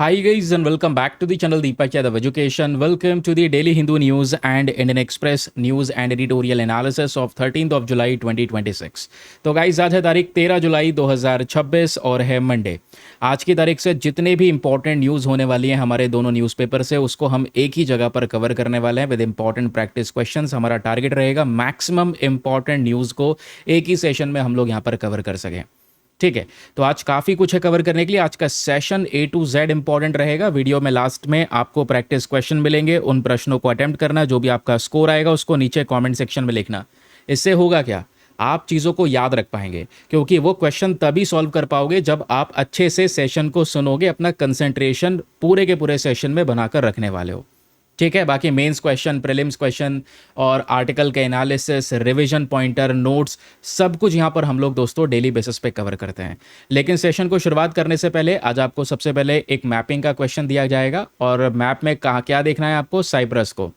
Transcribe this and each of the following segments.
Hi guys and welcome back to the channel Deepak Yadav Education. Welcome to the Daily Hindu News and Indian Express News and Editorial Analysis of 13th of July 2026. तो guys आज है तारीख 13 जुलाई 2026 और है Monday. आज की तारीख से जितने भी इंपॉर्टेंट न्यूज़ होने वाली हैं हमारे दोनों न्यूज़पेपर से उसको हम एक ही जगह पर कवर करने वाले हैं विद इंपॉर्टेंट प्रैक्टिस क्वेश्चंस। हमारा टारगेट रहेगा मैक्सिमम इंपॉर्टेंट न्यूज़ को एक ही सेशन में हम लोग यहाँ पर कवर कर सकें। ठीक है, तो आज काफ़ी कुछ है कवर करने के लिए। आज का session A to Z important रहेगा। वीडियो में लास्ट में आपको प्रैक्टिस क्वेश्चन मिलेंगे, उन प्रश्नों को अटेम्प्ट करना, जो भी आपका स्कोर आएगा उसको नीचे कमेंट सेक्शन में लिखना। इससे होगा क्या, आप चीज़ों को याद रख पाएंगे, क्योंकि वो क्वेश्चन तभी सॉल्व कर पाओगे जब आप अच्छे से सेशन को सुनोगे, अपना कंसंट्रेशन पूरे के पूरे सेशन में बनाकर रखने वाले हो। ठीक है, बाकी मेंस क्वेश्चन, प्रीलिम्स क्वेश्चन और आर्टिकल के एनालिसिस, रिवीजन पॉइंटर, नोट्स, सब कुछ यहाँ पर हम लोग दोस्तों डेली बेसिस पे कवर करते हैं। लेकिन सेशन को शुरुआत करने से पहले आज आपको सबसे पहले एक मैपिंग का क्वेश्चन दिया जाएगा और मैप में कहाँ क्या देखना है आपको, साइप्रस को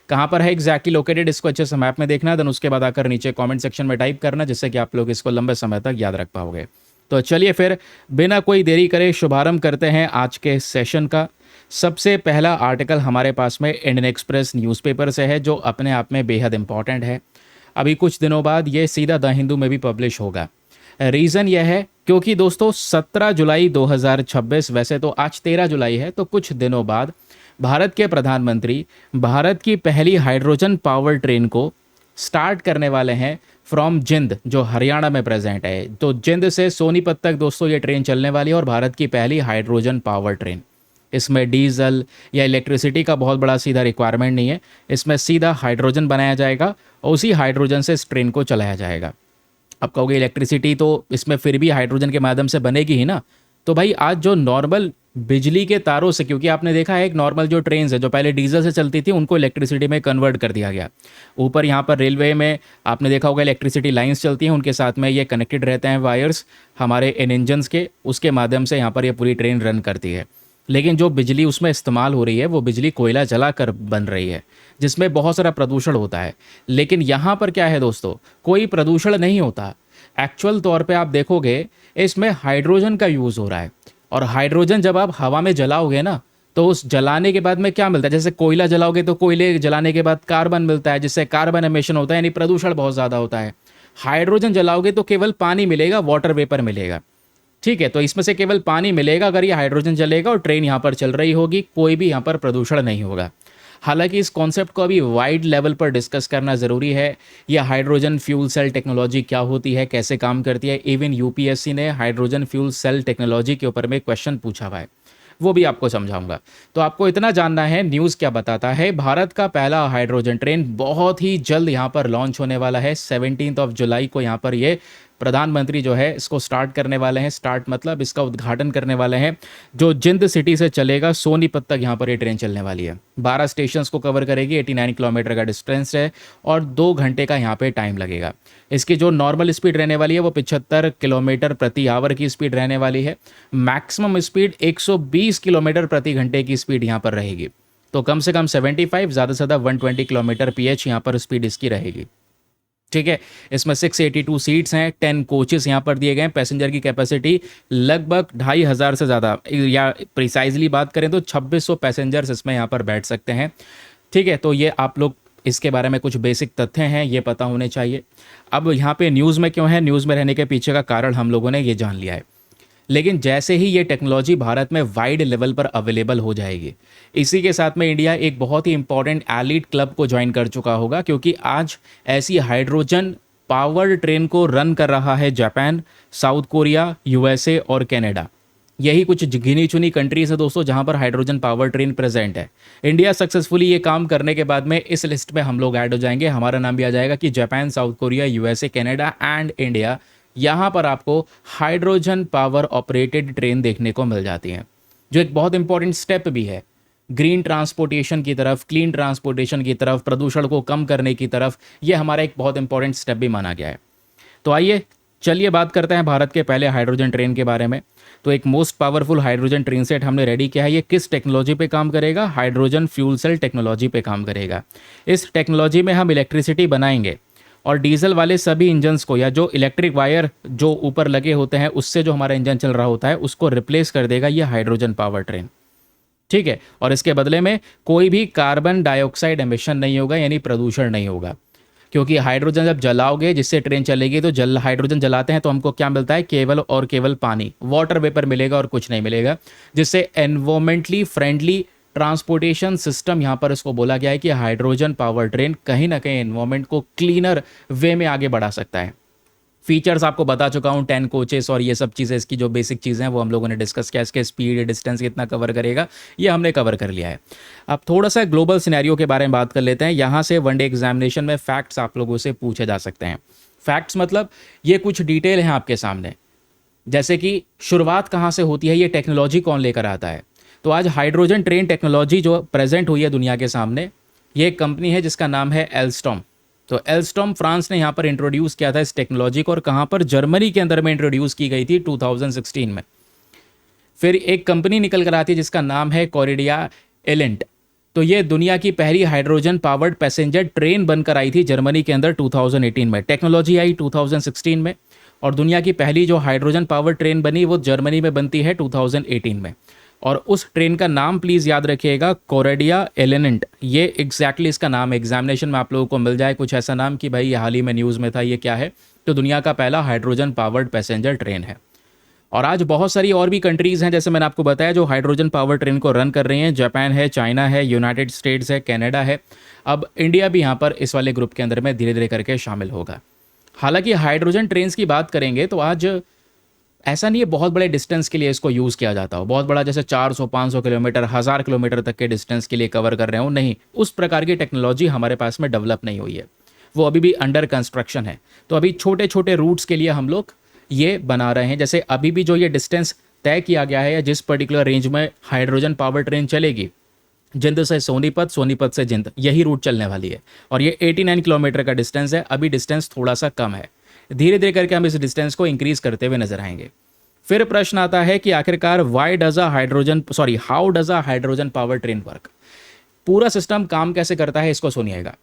कहाँ पर है एग्जैक्टली लोकेटेड, इसको अच्छे से मैप में देखना है। देन उसके बाद आकर नीचे कॉमेंट सेक्शन में टाइप करना, जिससे कि आप लोग इसको लंबे समय तक याद रख पाओगे। तो चलिए फिर बिना कोई देरी करे शुभारंभ करते हैं आज के सेशन का। सबसे पहला आर्टिकल हमारे पास में इंडियन एक्सप्रेस न्यूज़पेपर से है, जो अपने आप में बेहद इंपॉर्टेंट है। अभी कुछ दिनों बाद ये सीधा द हिंदू में भी पब्लिश होगा। रीज़न यह है क्योंकि दोस्तों 17 जुलाई 2026, वैसे तो आज 13 जुलाई है, तो कुछ दिनों बाद भारत के प्रधानमंत्री भारत की पहली हाइड्रोजन पावर ट्रेन को स्टार्ट करने वाले हैं फ्रॉम जिंद, जो हरियाणा में प्रेजेंट है। तो जिंद से सोनीपत तक दोस्तों ये ट्रेन चलने वाली है और भारत की पहली हाइड्रोजन पावर ट्रेन। इसमें डीजल या इलेक्ट्रिसिटी का बहुत बड़ा सीधा रिक्वायरमेंट नहीं है, इसमें सीधा हाइड्रोजन बनाया जाएगा और उसी हाइड्रोजन से इस ट्रेन को चलाया जाएगा। अब कहोगे इलेक्ट्रिसिटी तो इसमें फिर भी हाइड्रोजन के माध्यम से बनेगी ही ना। तो भाई आज जो नॉर्मल बिजली के तारों से, क्योंकि आपने देखा है एक नॉर्मल जो ट्रेन है जो पहले डीजल से चलती थी उनको इलेक्ट्रिसिटी में कन्वर्ट कर दिया गया। ऊपर यहाँ पर रेलवे में आपने देखा होगा इलेक्ट्रिसिटी लाइंस चलती हैं, उनके साथ में ये कनेक्टेड रहते हैं वायर्स हमारे इन इंजन्स के, उसके माध्यम से यहाँ पर ये पूरी ट्रेन रन करती है। लेकिन जो बिजली उसमें इस्तेमाल हो रही है वो बिजली कोयला जला कर बन रही है, जिसमें बहुत सारा प्रदूषण होता है। लेकिन यहाँ पर क्या है दोस्तों, कोई प्रदूषण नहीं होता। एक्चुअल तौर पे आप देखोगे इसमें हाइड्रोजन का यूज़ हो रहा है, और हाइड्रोजन जब आप हवा में जलाओगे ना तो उस जलाने के बाद में क्या मिलता है, जैसे कोयला जलाओगे तो कोयले जलाने के बाद कार्बन मिलता है, जिससे कार्बन एमिशन होता है, यानी प्रदूषण बहुत ज़्यादा होता है। हाइड्रोजन जलाओगे तो केवल पानी मिलेगा, वाटर वेपर मिलेगा। ठीक है, तो इसमें से केवल पानी मिलेगा अगर ये हाइड्रोजन जलेगा और ट्रेन यहाँ पर चल रही होगी, कोई भी यहाँ पर प्रदूषण नहीं होगा। हालांकि इस कॉन्सेप्ट को अभी वाइड लेवल पर डिस्कस करना ज़रूरी है। यह हाइड्रोजन फ्यूल सेल टेक्नोलॉजी क्या होती है, कैसे काम करती है। इवन यूपीएससी ने हाइड्रोजन फ्यूल सेल टेक्नोलॉजी के ऊपर में क्वेश्चन पूछा हुआ है, वो भी आपको समझाऊंगा। तो आपको इतना जानना है न्यूज़ क्या बताता है। भारत का पहला हाइड्रोजन ट्रेन बहुत ही जल्द यहाँ पर लॉन्च होने वाला है। 17 जुलाई को यहाँ पर ये प्रधानमंत्री जो है इसको स्टार्ट करने वाले हैं। स्टार्ट मतलब इसका उद्घाटन करने वाले हैं, जो जिंद सिटी से चलेगा सोनीपत तक यहाँ पर ये ट्रेन चलने वाली है। 12 स्टेशंस को कवर करेगी, 89 किलोमीटर का डिस्टेंस है और 2 घंटे का यहाँ पे टाइम लगेगा। इसकी जो नॉर्मल स्पीड रहने वाली है वो 75 किलोमीटर प्रति आवर की स्पीड रहने वाली है। मैक्सिमम स्पीड 120 किलोमीटर प्रति घंटे की स्पीड यहाँ पर रहेगी। तो कम से कम 75, ज़्यादा से ज़्यादा 120 किलोमीटर PH यहाँ पर स्पीड इसकी रहेगी। ठीक है, इसमें 682 सीट्स हैं, 10 कोचेस यहाँ पर दिए गए हैं। पैसेंजर की कैपेसिटी लगभग 2500 से ज़्यादा, या प्रिसाइजली बात करें तो 2600 पैसेंजर्स इसमें यहाँ पर बैठ सकते हैं। ठीक है, तो ये आप लोग इसके बारे में कुछ बेसिक तथ्य हैं, ये पता होने चाहिए। अब यहाँ पे न्यूज़ में क्यों है, न्यूज़ में रहने के पीछे का कारण हम लोगों ने ये जान लिया है। लेकिन जैसे ही ये टेक्नोलॉजी भारत में वाइड लेवल पर अवेलेबल हो जाएगी, इसी के साथ में इंडिया एक बहुत ही इंपॉर्टेंट एलीट क्लब को ज्वाइन कर चुका होगा, क्योंकि आज ऐसी हाइड्रोजन पावर ट्रेन को रन कर रहा है जापान, साउथ कोरिया, USA और कनाडा। यही कुछ गिनी चुनी कंट्रीज है दोस्तों जहां पर हाइड्रोजन पावर ट्रेन प्रेजेंट है। इंडिया सक्सेसफुली ये काम करने के बाद में इस लिस्ट में हम लोग ऐड हो जाएंगे, हमारा नाम भी आ जाएगा कि Japan, south Korea, USA, Canada and India, यहाँ पर आपको हाइड्रोजन पावर ऑपरेटेड ट्रेन देखने को मिल जाती हैं, जो एक बहुत इंपॉर्टेंट स्टेप भी है ग्रीन ट्रांसपोर्टेशन की तरफ, क्लीन ट्रांसपोर्टेशन की तरफ, प्रदूषण को कम करने की तरफ। ये हमारा एक बहुत इंपॉर्टेंट स्टेप भी माना गया है। तो आइए चलिए बात करते हैं भारत के पहले हाइड्रोजन ट्रेन के बारे में। तो एक most powerful hydrogen train set हमने रेडी किया है। ये किस टेक्नोलॉजी पे काम करेगा, हाइड्रोजन फ्यूल सेल टेक्नोलॉजी पे काम करेगा। इस टेक्नोलॉजी में हम इलेक्ट्रिसिटी बनाएंगे और डीजल वाले सभी इंजन्स को, या जो इलेक्ट्रिक वायर जो ऊपर लगे होते हैं उससे जो हमारा इंजन चल रहा होता है, उसको रिप्लेस कर देगा ये हाइड्रोजन पावर ट्रेन। ठीक है, और इसके बदले में कोई भी कार्बन डाइऑक्साइड एमिशन नहीं होगा, यानी प्रदूषण नहीं होगा। क्योंकि हाइड्रोजन जब जलाओगे, जिससे ट्रेन चलेगी, तो जल हाइड्रोजन जलाते हैं तो हमको क्या मिलता है? केवल और केवल पानी, वाटर वेपर मिलेगा और कुछ नहीं मिलेगा, जिससे एनवायरमेंटली फ्रेंडली ट्रांसपोर्टेशन सिस्टम, यहाँ पर इसको बोला गया है कि हाइड्रोजन पावर ट्रेन कहीं ना कहीं एनवायरमेंट को क्लीनर वे में आगे बढ़ा सकता है। फीचर्स आपको बता चुका हूँ, 10 कोचेस और ये सब चीज़ें, इसकी जो बेसिक चीज़ें हैं वो हम लोगों ने डिस्कस किया। इसके स्पीड, डिस्टेंस कितना कवर करेगा, ये हमने कवर कर लिया है। अब थोड़ा सा ग्लोबल सिनेरियो के बारे में बात कर लेते हैं। यहाँ से वनडे एग्जामिनेशन में फैक्ट्स आप लोगों से पूछे जा सकते हैं। फैक्ट्स मतलब ये कुछ डिटेल हैं आपके सामने, जैसे कि शुरुआत कहाँ से होती है, ये टेक्नोलॉजी कौन लेकर आता है। तो आज हाइड्रोजन ट्रेन टेक्नोलॉजी जो प्रेजेंट हुई है दुनिया के सामने, ये एक कंपनी है जिसका नाम है एल्स्टॉम। तो एल्स्टॉम फ्रांस ने यहाँ पर इंट्रोड्यूस किया था इस टेक्नोलॉजी को, और कहाँ पर? जर्मनी के अंदर में इंट्रोड्यूस की गई थी 2016 में। फिर एक कंपनी निकल कर आती है जिसका नाम है कोरिडिया एलेंट। तो ये दुनिया की पहली हाइड्रोजन पावर्ड पैसेंजर ट्रेन बनकर आई थी जर्मनी के अंदर 2018 में। टेक्नोलॉजी आई 2016 में, और दुनिया की पहली जो हाइड्रोजन पावर ट्रेन बनी वो जर्मनी में बनती है 2018 में। और उस ट्रेन का नाम प्लीज़ याद रखिएगा, कोरेडिया एलेनेंट। ये एग्जैक्टली इसका नाम है, एग्जामिनेशन में आप लोगों को मिल जाए कुछ ऐसा नाम कि भाई ये हाल ही में न्यूज़ में था, ये क्या है? तो दुनिया का पहला हाइड्रोजन पावर्ड पैसेंजर ट्रेन है। और आज बहुत सारी और भी कंट्रीज़ हैं, जैसे मैंने आपको बताया, जो हाइड्रोजन पावर ट्रेन को रन कर रही हैं। जापान है, चाइना है, यूनाइटेड स्टेट्स है, कनाडा है। अब इंडिया भी यहाँ पर इस वाले ग्रुप के अंदर में धीरे धीरे करके शामिल होगा। हालांकि हाइड्रोजन ट्रेन्स की बात करेंगे तो आज ऐसा नहीं है बहुत बड़े डिस्टेंस के लिए इसको यूज़ किया जाता हो, बहुत बड़ा जैसे 400-500 किलोमीटर, 1000 किलोमीटर तक के डिस्टेंस के लिए कवर कर रहे हो, नहीं, उस प्रकार की टेक्नोलॉजी हमारे पास में डेवलप नहीं हुई है, वो अभी भी अंडर कंस्ट्रक्शन है। तो अभी छोटे छोटे रूट्स के लिए हम लोग ये बना रहे हैं। जैसे अभी भी जो ये डिस्टेंस तय किया गया है, या जिस पर्टिकुलर रेंज में हाइड्रोजन पावर ट्रेन चलेगी, जिंद से सोनीपत, सोनीपत से जिंद, यही रूट चलने वाली है, और ये 89 किलोमीटर का डिस्टेंस है। अभी डिस्टेंस थोड़ा सा कम है, धीरे धीरे करके हम इस डिस्टेंस को इंक्रीज करते हुए नजर आएंगे। फिर प्रश्न आता है कि आखिरकार how does a hydrogen power train work? पूरा सिस्टम काम कैसे करता है, इसको सुनिएगा।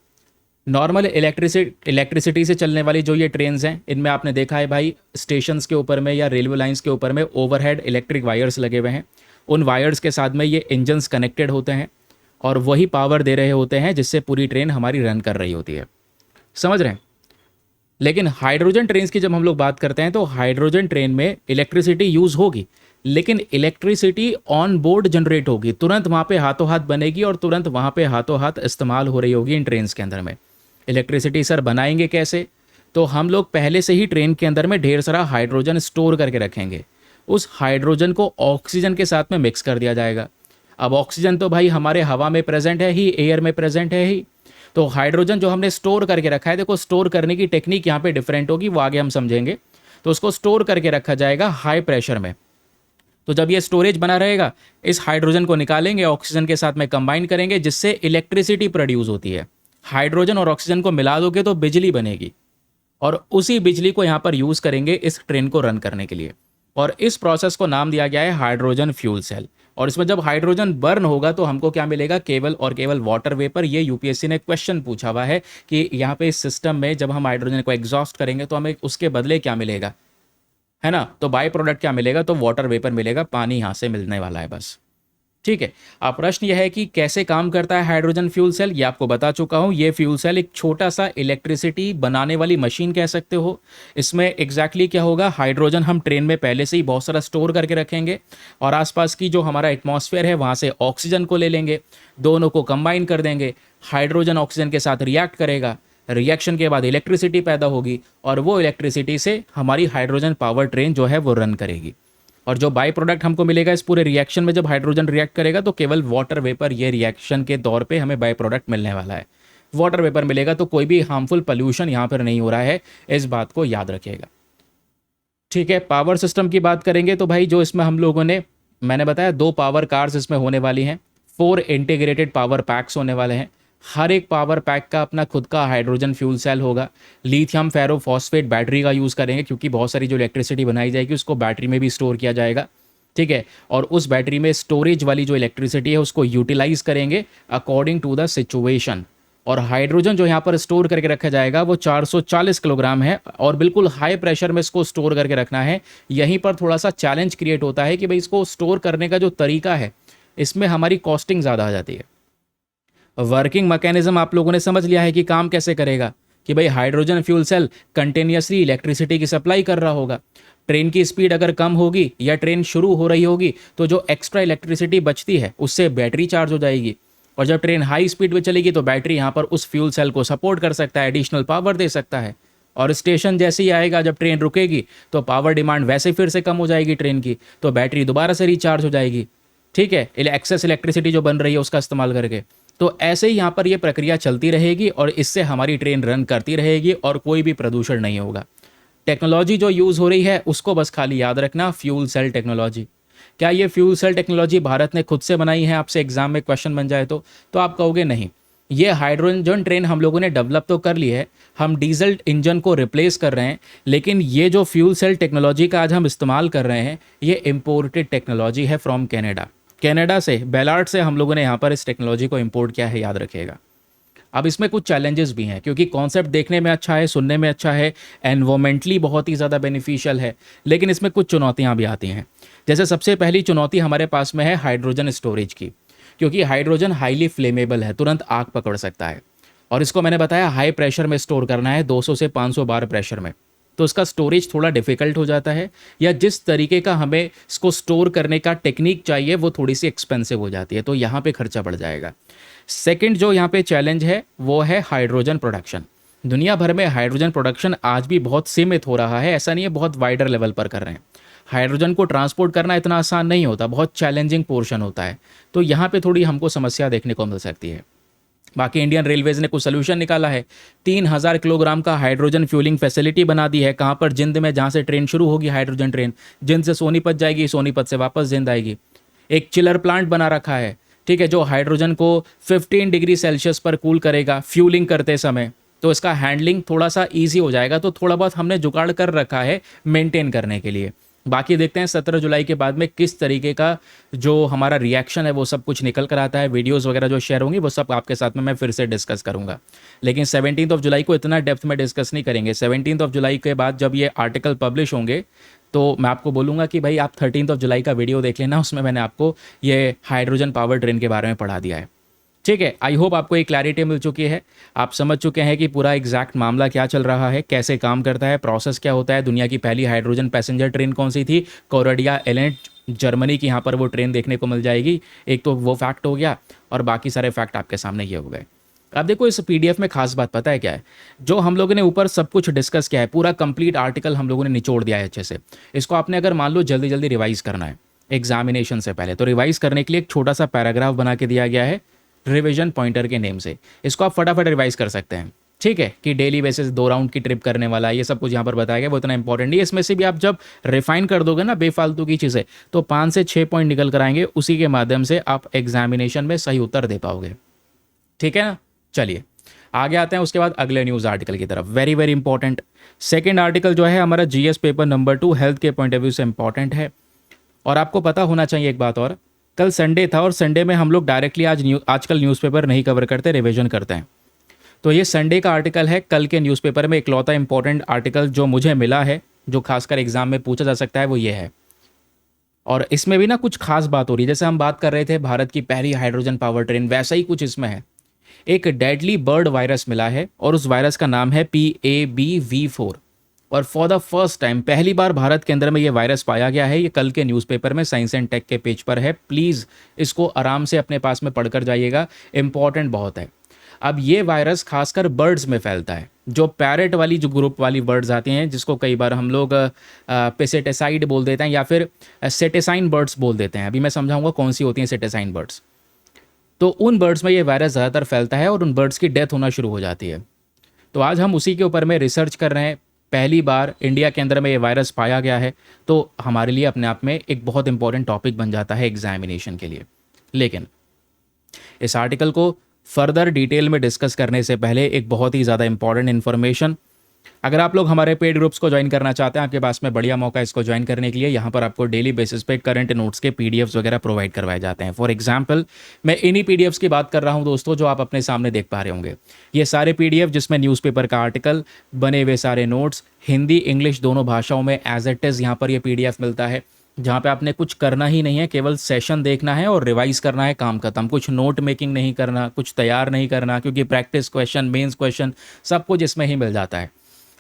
नॉर्मल इलेक्ट्रिसिटी से चलने वाली जो ये ट्रेन्स हैं, इनमें आपने देखा है भाई, स्टेशंस के ऊपर में या रेलवे लाइंस के ऊपर में ओवरहेड इलेक्ट्रिक वायर्स लगे हुए हैं। उन वायर्स के साथ में ये इंजन्स कनेक्टेड होते हैं, और वही पावर दे रहे होते हैं जिससे पूरी ट्रेन हमारी रन कर रही होती है। समझ रहे हैं? लेकिन हाइड्रोजन ट्रेन की जब हम लोग बात करते हैं, तो हाइड्रोजन ट्रेन में इलेक्ट्रिसिटी यूज़ होगी, लेकिन इलेक्ट्रिसिटी ऑन बोर्ड जनरेट होगी, तुरंत वहाँ पे हाथों हाथ बनेगी, और तुरंत वहाँ पे हाथों हाथ इस्तेमाल हो रही होगी इन ट्रेन के अंदर में। इलेक्ट्रिसिटी सर बनाएंगे कैसे? तो हम लोग पहले से ही ट्रेन के अंदर में ढेर सारा हाइड्रोजन स्टोर करके रखेंगे। उस हाइड्रोजन को ऑक्सीजन के साथ में मिक्स कर दिया जाएगा। अब ऑक्सीजन तो भाई हमारे हवा में प्रेजेंट है ही, एयर में प्रेजेंट है ही, तो हाइड्रोजन जो हमने स्टोर करके रखा है, देखो स्टोर करने की टेक्निक यहाँ पे डिफरेंट होगी, वो आगे हम समझेंगे। तो उसको स्टोर करके रखा जाएगा हाई प्रेशर में। तो जब ये स्टोरेज बना रहेगा, इस हाइड्रोजन को निकालेंगे, ऑक्सीजन के साथ में कंबाइन करेंगे, जिससे इलेक्ट्रिसिटी प्रोड्यूस होती है। हाइड्रोजन और ऑक्सीजन को मिला दोगे तो बिजली बनेगी, और उसी बिजली को यहाँ पर यूज़ करेंगे इस ट्रेन को रन करने के लिए। और इस प्रोसेस को नाम दिया गया है हाइड्रोजन फ्यूल सेल। और इसमें जब हाइड्रोजन बर्न होगा तो हमको क्या मिलेगा? केवल और केवल वाटर वेपर। ये यूपीएससी ने क्वेश्चन पूछा हुआ है कि यहाँ पे इस सिस्टम में जब हम हाइड्रोजन को एग्जॉस्ट करेंगे तो हमें उसके बदले क्या मिलेगा, है ना? तो बाय प्रोडक्ट क्या मिलेगा? तो वाटर वेपर मिलेगा, पानी यहाँ से मिलने वाला है बस। ठीक है। अब प्रश्न यह है कि कैसे काम करता है हाइड्रोजन फ्यूल सेल, ये आपको बता चुका हूं। ये फ्यूल सेल एक छोटा सा इलेक्ट्रिसिटी बनाने वाली मशीन कह सकते हो। इसमें एग्जैक्टली क्या होगा, हाइड्रोजन हम ट्रेन में पहले से ही बहुत सारा स्टोर करके रखेंगे, और आसपास की जो हमारा एटमॉस्फेयर है वहां से ऑक्सीजन को ले लेंगे, दोनों को कंबाइन कर देंगे, हाइड्रोजन ऑक्सीजन के साथ रिएक्ट करेगा, रिएक्शन के बाद इलेक्ट्रिसिटी पैदा होगी, और वो इलेक्ट्रिसिटी से हमारी हाइड्रोजन पावर ट्रेन जो है वो रन करेगी। और जो बाई प्रोडक्ट हमको मिलेगा इस पूरे रिएक्शन में, जब हाइड्रोजन रिएक्ट करेगा तो केवल वाटर वेपर, ये रिएक्शन के तौर पे हमें बाई प्रोडक्ट मिलने वाला है। वाटर वेपर मिलेगा, तो कोई भी हार्मफुल पोल्यूशन यहाँ पर नहीं हो रहा है, इस बात को याद रखिएगा। ठीक है। पावर सिस्टम की बात करेंगे तो भाई जो इसमें हम लोगों ने, मैंने बताया 2 पावर कार्स इसमें होने वाली हैं, 4 इंटीग्रेटेड पावर पैक्स होने वाले हैं। हर एक पावर पैक का अपना खुद का हाइड्रोजन फ्यूल सेल होगा। लिथियम फेरोफॉस्फेट बैटरी का यूज़ करेंगे, क्योंकि बहुत सारी जो इलेक्ट्रिसिटी बनाई जाएगी उसको बैटरी में भी स्टोर किया जाएगा। ठीक है। और उस बैटरी में स्टोरेज वाली जो इलेक्ट्रिसिटी है उसको यूटिलाइज करेंगे अकॉर्डिंग टू द सिचुएशन। और हाइड्रोजन जो यहाँ पर स्टोर करके रखा जाएगा वो 440 किलोग्राम है, और बिल्कुल हाई प्रेशर में इसको स्टोर करके रखना है। यहीं पर थोड़ा सा चैलेंज क्रिएट होता है कि भाई इसको स्टोर करने का जो तरीका है इसमें हमारी कॉस्टिंग ज़्यादा आ जाती है। वर्किंग मैकेनिज्म आप लोगों ने समझ लिया है कि काम कैसे करेगा, कि भाई hydrogen fuel cell continuously electricity की सप्लाई कर रहा होगा। ट्रेन की स्पीड अगर कम होगी या ट्रेन शुरू हो रही होगी तो जो एक्स्ट्रा इलेक्ट्रिसिटी बचती है उससे बैटरी चार्ज हो जाएगी, और जब ट्रेन हाई स्पीड पे चलेगी तो बैटरी यहाँ पर उस फ्यूल सेल को सपोर्ट कर सकता है, एडिशनल पावर दे सकता है। और स्टेशन जैसे ही आएगा, जब ट्रेन रुकेगी तो पावर डिमांड वैसे फिर से कम हो जाएगी ट्रेन की, तो बैटरी दोबारा से रिचार्ज हो जाएगी। ठीक है, एक्सेस इलेक्ट्रिसिटी जो बन रही है उसका इस्तेमाल करके। तो ऐसे ही यहाँ पर ये प्रक्रिया चलती रहेगी और इससे हमारी ट्रेन रन करती रहेगी और कोई भी प्रदूषण नहीं होगा। टेक्नोलॉजी जो यूज़ हो रही है उसको बस खाली याद रखना, फ्यूल सेल टेक्नोलॉजी। क्या ये फ्यूल सेल टेक्नोलॉजी भारत ने खुद से बनाई है? आपसे एग्जाम में क्वेश्चन बन जाए तो आप कहोगे नहीं, ये हाइड्रोजन ट्रेन हम लोगों ने डेवलप तो कर ली है, हम डीजल इंजन को रिप्लेस कर रहे हैं, लेकिन ये जो फ्यूल सेल टेक्नोलॉजी का आज हम इस्तेमाल कर रहे हैं ये इम्पोर्टेड टेक्नोलॉजी है फ्रॉम कनाडा। कनाडा से, बेलार्ड से हम लोगों ने यहाँ पर इस टेक्नोलॉजी को इम्पोर्ट किया है, याद रखिएगा। अब इसमें कुछ चैलेंजेस भी हैं, क्योंकि कॉन्सेप्ट देखने में अच्छा है, सुनने में अच्छा है, एनवायरमेंटली बहुत ही ज़्यादा बेनिफिशियल है, लेकिन इसमें कुछ चुनौतियाँ भी आती हैं। जैसे सबसे पहली चुनौती हमारे पास में है हाइड्रोजन स्टोरेज की, क्योंकि हाइड्रोजन हाईली फ्लेमेबल है, तुरंत आग पकड़ सकता है, और इसको मैंने बताया हाई प्रेशर में स्टोर करना है, 200 से 500 बार प्रेशर में, तो उसका स्टोरेज थोड़ा डिफिकल्ट हो जाता है, या जिस तरीके का हमें इसको स्टोर करने का टेक्निक चाहिए वो थोड़ी सी एक्सपेंसिव हो जाती है, तो यहाँ पे खर्चा बढ़ जाएगा। सेकंड जो यहाँ पे चैलेंज है वो है हाइड्रोजन प्रोडक्शन। दुनिया भर में हाइड्रोजन प्रोडक्शन आज भी बहुत सीमित हो रहा है, ऐसा नहीं है बहुत वाइडर लेवल पर कर रहे हैं। हाइड्रोजन को ट्रांसपोर्ट करना इतना आसान नहीं होता, बहुत चैलेंजिंग पोर्शन होता है, तो यहाँ पे थोड़ी हमको समस्या देखने को मिल सकती है। बाकी इंडियन रेलवेज ने कुछ सोल्यूशन निकाला है, 3000 किलोग्राम का हाइड्रोजन फ्यूलिंग फैसिलिटी बना दी है। कहाँ पर? जिंद में, जहाँ से ट्रेन शुरू होगी हाइड्रोजन ट्रेन, जिंद से सोनीपत जाएगी, सोनीपत से वापस जिंद आएगी। एक चिलर प्लांट बना रखा है, ठीक है, जो हाइड्रोजन को 15 डिग्री सेल्सियस पर कूल करेगा फ्यूलिंग करते समय, तो इसका हैंडलिंग थोड़ा सा ईजी हो जाएगा। तो थोड़ा बहुत हमने जुगाड़ कर रखा है मेंटेन करने के लिए। बाकी देखते हैं 17 जुलाई के बाद में किस तरीके का जो हमारा रिएक्शन है वो सब कुछ निकल कर आता है। वीडियोस वगैरह जो शेयर होंगी वो सब आपके साथ में मैं फिर से डिस्कस करूंगा, लेकिन 17 ऑफ जुलाई को इतना डेप्थ में डिस्कस नहीं करेंगे। 17 ऑफ जुलाई के बाद जब ये आर्टिकल पब्लिश होंगे तो मैं आपको बोलूँगा कि भाई आप 13 ऑफ जुलाई का वीडियो देख लेना, उसमें मैंने आपको ये हाइड्रोजन पावर ट्रेन के बारे में पढ़ा दिया है। ठीक है, आई होप आपको एक क्लैरिटी मिल चुकी है, आप समझ चुके हैं कि पूरा एग्जैक्ट मामला क्या चल रहा है, कैसे काम करता है, प्रोसेस क्या होता है। दुनिया की पहली हाइड्रोजन पैसेंजर ट्रेन कौन सी थी? कोरोडिया एलेंट, जर्मनी की यहाँ पर वो ट्रेन देखने को मिल जाएगी। एक तो वो फैक्ट हो गया, और बाकी सारे फैक्ट आपके सामने ये हो गए। अब देखो इस पीडीएफ में खास बात पता है क्या है? जो हम लोगों ने ऊपर सब कुछ डिस्कस किया है, पूरा कंप्लीट आर्टिकल हम लोगों ने निचोड़ दिया है अच्छे से। इसको आपने अगर मान लो जल्दी जल्दी रिवाइज करना है एग्जामिनेशन से पहले, तो रिवाइज करने के लिए एक छोटा सा पैराग्राफ बना के दिया गया है रिवीजन पॉइंटर के नेम से। इसको आप फटाफट रिवाइज कर सकते हैं, ठीक है, कि डेली बेसिस 2 राउंड की ट्रिप करने वाला है, ये सब कुछ यहाँ पर बताया गया, वो इतना इंपॉर्टेंट नहीं है। इसमें से भी आप जब रिफाइन कर दोगे ना बेफालतू की चीज़ें, तो 5 से 6 पॉइंट निकल कर आएंगे, उसी के माध्यम से आप एग्जामिनेशन में सही उत्तर दे पाओगे। ठीक है ना? चलिए आगे आते हैं उसके बाद अगले न्यूज़ आर्टिकल की तरफ। Very very important second article जो है हमारा जीएस पेपर नंबर 2 हेल्थ के पॉइंट ऑफ व्यू से इंपॉर्टेंट है। और आपको पता होना चाहिए एक बात और, कल संडे था और संडे में हम लोग डायरेक्टली आजकल न्यूज़पेपर नहीं कवर करते, रिवीजन करते हैं। तो ये संडे का आर्टिकल है, कल के न्यूज़पेपर में इकलौता इंपॉर्टेंट आर्टिकल जो मुझे मिला है, जो खासकर एग्जाम में पूछा जा सकता है, वो ये है। और इसमें भी ना कुछ खास बात हो रही है, जैसे हम बात कर रहे थे भारत की पहली हाइड्रोजन पावर ट्रेन, वैसा ही कुछ इसमें है। एक डेडली बर्ड वायरस मिला है और उस वायरस का नाम है PABV4, और फॉर द फर्स्ट टाइम पहली बार भारत के अंदर में ये वायरस पाया गया है। ये कल के न्यूज़पेपर में साइंस एंड टेक के पेज पर है, प्लीज़ इसको आराम से अपने पास में पढ़कर जाइएगा, इंपॉर्टेंट बहुत है। अब ये वायरस खासकर बर्ड्स में फैलता है, जो पैरेट वाली जो ग्रुप वाली बर्ड्स आती हैं, जिसको कई बार हम लोग पेसेटिसाइड बोल देते हैं या फिर सेटेसाइन बर्ड्स बोल देते हैं। अभी मैं समझाऊंगा कौन सी होती हैं सेटेसाइन बर्ड्स। तो उन बर्ड्स में ये वायरस ज़्यादातर फैलता है और उन बर्ड्स की डेथ होना शुरू हो जाती है। तो आज हम उसी के ऊपर में रिसर्च कर रहे हैं। पहली बार इंडिया के अंदर में ये वायरस पाया गया है, तो हमारे लिए अपने आप में एक बहुत इंपॉर्टेंट टॉपिक बन जाता है एग्जामिनेशन के लिए। लेकिन इस आर्टिकल को फर्दर डिटेल में डिस्कस करने से पहले एक बहुत ही ज़्यादा इंपॉर्टेंट इन्फॉर्मेशन, अगर आप लोग हमारे पेड ग्रुप्स को ज्वाइन करना चाहते हैं, आपके पास में बढ़िया मौका है इसको ज्वाइन करने के लिए। यहाँ पर आपको डेली बेसिस पे करंट नोट्स के पीडीएफ्स वगैरह प्रोवाइड करवाए जाते हैं। फॉर एग्जांपल मैं इन्हीं पीडीएफ्स की बात कर रहा हूँ दोस्तों, जो आप अपने सामने देख पा रहे होंगे। ये सारे पीडीएफ जिसमें न्यूज़पेपर का आर्टिकल, बने हुए सारे नोट्स, हिंदी इंग्लिश दोनों भाषाओं में एज इट इज़ यहाँ पर ये पीडीएफ मिलता है। जहाँ पे आपने कुछ करना ही नहीं है, केवल सेशन देखना है और रिवाइज करना है, काम खत्म। कुछ नोट मेकिंग नहीं करना, कुछ तैयार नहीं करना, क्योंकि प्रैक्टिस क्वेश्चन, मेंस क्वेश्चन सब कुछ इसमें ही मिल जाता है।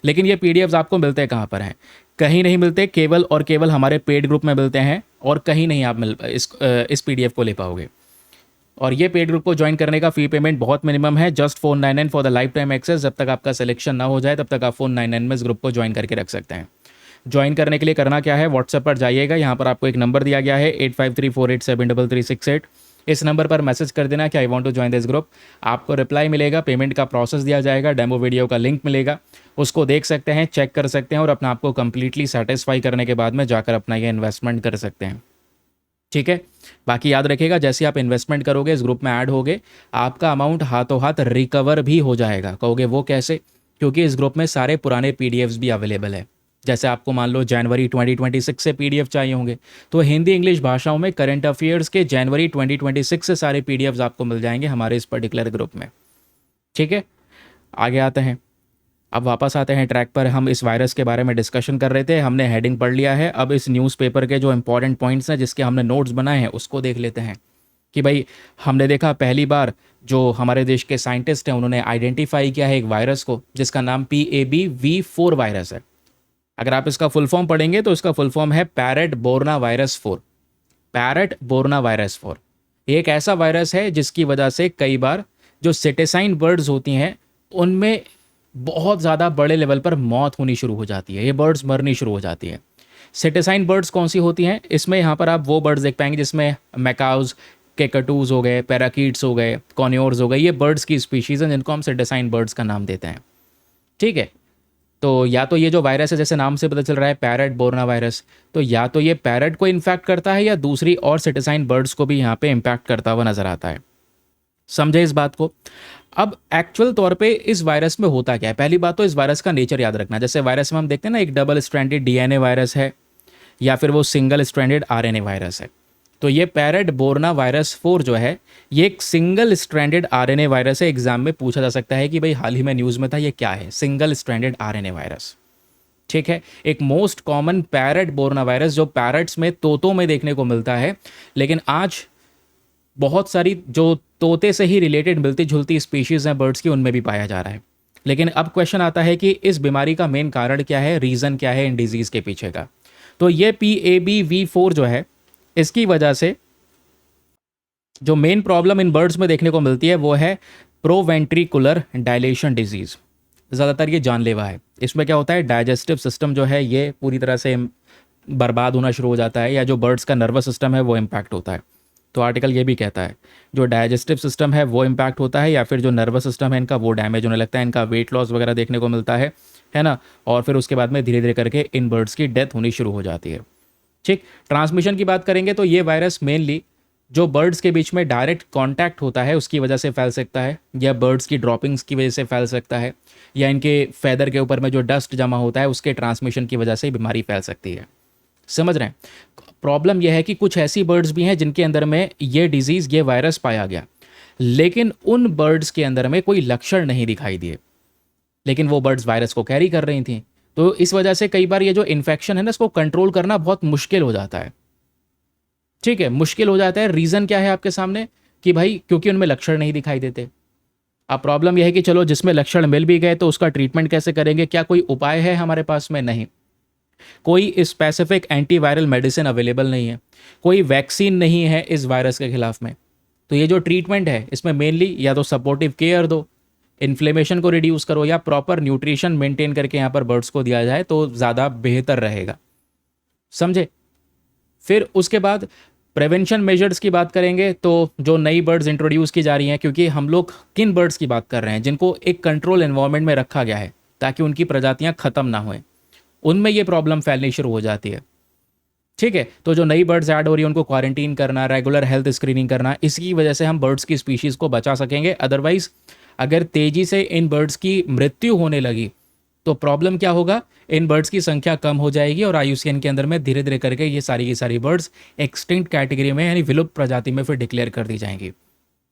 लेकिन ये पीडीएफ्स आपको मिलते कहाँ पर हैं? कहीं नहीं मिलते, केवल और केवल हमारे पेड ग्रुप में मिलते हैं, और कहीं नहीं आप इस पीडीएफ को ले पाओगे। और ये पेड ग्रुप को ज्वाइन करने का फी पेमेंट बहुत मिनिमम है, just 499 for the lifetime access. जब तक आपका सिलेक्शन ना हो जाए तब तक आप 499 में इस ग्रुप को ज्वाइन करके रख सकते हैं। ज्वाइन करने के लिए करना क्या है, व्हाट्सएप पर जाइएगा, यहाँ पर आपको एक नंबर दिया गया है 8534873368। इस नंबर पर मैसेज कर देना कि I want to join this group. आपको रिप्लाई मिलेगा, पेमेंट का प्रोसेस दिया जाएगा, डेमो वीडियो का लिंक मिलेगा, उसको देख सकते हैं, चेक कर सकते हैं, और अपना आपको कंप्लीटली सेटिस्फाई करने के बाद में जाकर अपना ये इन्वेस्टमेंट कर सकते हैं। ठीक है। बाकी याद रखिएगा, जैसे आप इन्वेस्टमेंट करोगे, इस ग्रुप में ऐड होगे, आपका अमाउंट हाथों हाथ रिकवर भी हो जाएगा। कहोगे वो कैसे? क्योंकि इस ग्रुप में सारे पुराने पीडीएफ्स भी अवेलेबल है। जैसे आपको मान लो जनवरी 2026 से पीडीएफ चाहिए होंगे, तो हिंदी इंग्लिश भाषाओं में करंट अफेयर्स के जनवरी 2026 से सारे पीडीएफ्स आपको मिल जाएंगे हमारे इस पर्टिकुलर ग्रुप में। ठीक है, आगे आते हैं। अब वापस आते हैं ट्रैक पर। हम इस वायरस के बारे में डिस्कशन कर रहे थे, हमने हेडिंग पढ़ लिया है। अब इस न्यूज़पेपर के जो इंपॉर्टेंट पॉइंट्स हैं, जिसके हमने नोट्स बनाए हैं, उसको देख लेते हैं। कि भाई, हमने देखा पहली बार जो हमारे देश के साइंटिस्ट हैं, उन्होंने आइडेंटिफाई किया है एक वायरस को, जिसका नाम PABV4 वायरस है। अगर आप इसका फुल फॉर्म पढ़ेंगे तो इसका फुल फॉर्म है parrot Borne virus 4। Parrot Borne virus 4 ये एक ऐसा वायरस है जिसकी वजह से कई बार जो सिटेसाइन बर्ड्स होती हैं, उनमें बहुत ज़्यादा बड़े लेवल पर मौत होनी शुरू हो जाती है, ये बर्ड्स मरनी शुरू हो जाती है। सिटेसाइन बर्ड्स कौन सी होती हैं? इसमें यहाँ पर आप वो बर्ड्स देख पाएंगे जिसमें मैकाउज, केकटूज हो गए, पैराकीट्स हो गए, कॉन्योर्स हो गए, ये बर्ड्स की स्पीशीज़ हैं जिनको हम सिटेसाइन बर्ड्स का नाम देते हैं। ठीक है, तो या तो ये जो वायरस है, जैसे नाम से पता चल रहा है पैरेट बोर्ना वायरस, तो या तो ये पैरेट को इन्फेक्ट करता है या दूसरी और सिटेसाइन बर्ड्स को भी यहाँ पे इम्पैक्ट करता हुआ नजर आता है। समझे इस बात को? अब एक्चुअल तौर पे इस वायरस में होता क्या है? पहली बात तो इस वायरस का नेचर याद रखना। जैसे वायरस में हम देखते हैं ना, एक डबल स्ट्रैंडेड डीएनए वायरस है या फिर वो सिंगल स्ट्रैंडेड आरएनए वायरस है। तो ये पैरेट बोर्ना वायरस 4 जो है, ये एक सिंगल स्ट्रैंडेड आरएनए वायरस है। एग्जाम में पूछा जा सकता है कि भाई हाल ही में न्यूज़ में था, ये क्या है? Single stranded RNA virus. ठीक है, एक most common parrot Borne virus जो पैरेट्स में, तोतों में देखने को मिलता है, लेकिन आज बहुत सारी जो तोते से ही रिलेटेड मिलती जुलती स्पीशीज़ हैं बर्ड्स की, उनमें भी पाया जा रहा है। लेकिन अब क्वेश्चन आता है कि इस बीमारी का मेन कारण क्या है, रीज़न क्या है इन डिजीज़ के पीछे का? तो ये PABV4 जो है, इसकी वजह से जो मेन प्रॉब्लम इन बर्ड्स में देखने को मिलती है वो है प्रोवेंट्रिकुलर डायलेशन डिजीज़। ज़्यादातर ये जानलेवा है। इसमें क्या होता है, डाइजेस्टिव सिस्टम जो है ये पूरी तरह से बर्बाद होना शुरू हो जाता है, या जो बर्ड्स का नर्वस सिस्टम है वो इम्पैक्ट होता है। तो आर्टिकल ये भी कहता है जो डाइजेस्टिव सिस्टम है वो इम्पैक्ट होता है, या फिर जो नर्वस सिस्टम है इनका वो डैमेज होने लगता है, इनका वेट लॉस वगैरह देखने को मिलता है ना। और फिर उसके बाद में धीरे धीरे करके इन बर्ड्स की डेथ होनी शुरू हो जाती है। ठीक, ट्रांसमिशन की बात करेंगे तो ये वायरस मेनली जो बर्ड्स के बीच में डायरेक्ट कांटेक्ट होता है उसकी वजह से फैल सकता है, या बर्ड्स की ड्रॉपिंग्स की वजह से फैल सकता है, या इनके फैदर के ऊपर में जो डस्ट जमा होता है उसके ट्रांसमिशन की वजह से बीमारी फैल सकती है। समझ रहे हैं? प्रॉब्लम यह है कि कुछ ऐसी बर्ड्स भी हैं जिनके अंदर में ये डिजीज़, ये वायरस पाया गया, लेकिन उन बर्ड्स के अंदर में कोई लक्षण नहीं दिखाई दिए, लेकिन वो बर्ड्स वायरस को कैरी कर रही थी। तो इस वजह से कई बार ये जो इन्फेक्शन है ना, इसको कंट्रोल करना बहुत मुश्किल हो जाता है। ठीक है, मुश्किल हो जाता है। रीज़न क्या है आपके सामने कि भाई क्योंकि उनमें लक्षण नहीं दिखाई देते। अब प्रॉब्लम यह है कि चलो जिसमें लक्षण मिल भी गए तो उसका ट्रीटमेंट कैसे करेंगे? क्या कोई उपाय है हमारे पास में? नहीं। कोई स्पेसिफिक एंटीवायरल मेडिसिन अवेलेबल नहीं है, कोई वैक्सीन नहीं है इस वायरस के खिलाफ में। तो ये जो ट्रीटमेंट है इसमें मेनली या तो सपोर्टिव केयर दो, इन्फ्लेमेशन को रिड्यूस करो, या प्रॉपर न्यूट्रिशन मेंटेन करके यहाँ पर बर्ड्स को दिया जाए तो ज़्यादा बेहतर रहेगा। समझे? फिर उसके बाद प्रिवेंशन मेजर्स की बात करेंगे तो जो नई बर्ड्स इंट्रोड्यूस की जा रही हैं, क्योंकि हम लोग किन बर्ड्स की बात कर रहे हैं जिनको एक कंट्रोल एनवायरनमेंट में रखा गया है ताकि उनकी प्रजातियां खत्म ना होएं, उनमें ये प्रॉब्लम फैलनी शुरू हो जाती है। ठीक है, तो जो नई बर्ड्स ऐड हो रही है उनको क्वारंटीन करना, रेगुलर हेल्थ स्क्रीनिंग करना, इसकी वजह से हम बर्ड्स की स्पीशीज़ को बचा सकेंगे। अदरवाइज अगर तेज़ी से इन बर्ड्स की मृत्यु होने लगी तो प्रॉब्लम क्या होगा, इन बर्ड्स की संख्या कम हो जाएगी और IUCN के अंदर में धीरे धीरे करके ये सारी की सारी बर्ड्स एक्सटिंक्ट कैटेगरी में, यानी विलुप्त प्रजाति में फिर डिक्लेयर कर दी जाएंगी।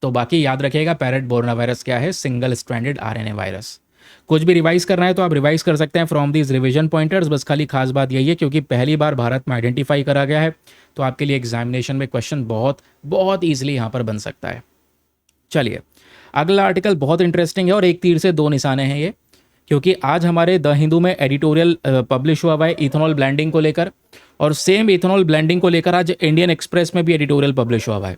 तो बाकी याद रखिएगा, पैरेट बोर्ना वायरस क्या है? Single stranded RNA virus. कुछ भी रिवाइज करना है तो आप रिवाइज कर सकते हैं फ्रॉम दीज रिवीजन पॉइंटर्स। बस खाली खास बात यही है क्योंकि पहली बार भारत में आइडेंटिफाई करा गया है, तो आपके लिए एग्जामिनेशन में क्वेश्चन बहुत बहुत ईजिली यहाँ पर बन सकता है। चलिए, अगला आर्टिकल बहुत इंटरेस्टिंग है और एक तीर से दो निशाने हैं ये, क्योंकि आज हमारे द हिंदू में एडिटोरियल पब्लिश हुआ है इथेनॉल ब्लेंडिंग को लेकर, और सेम इथेनॉल ब्लेंडिंग को लेकर आज इंडियन एक्सप्रेस में भी एडिटोरियल पब्लिश हुआ है।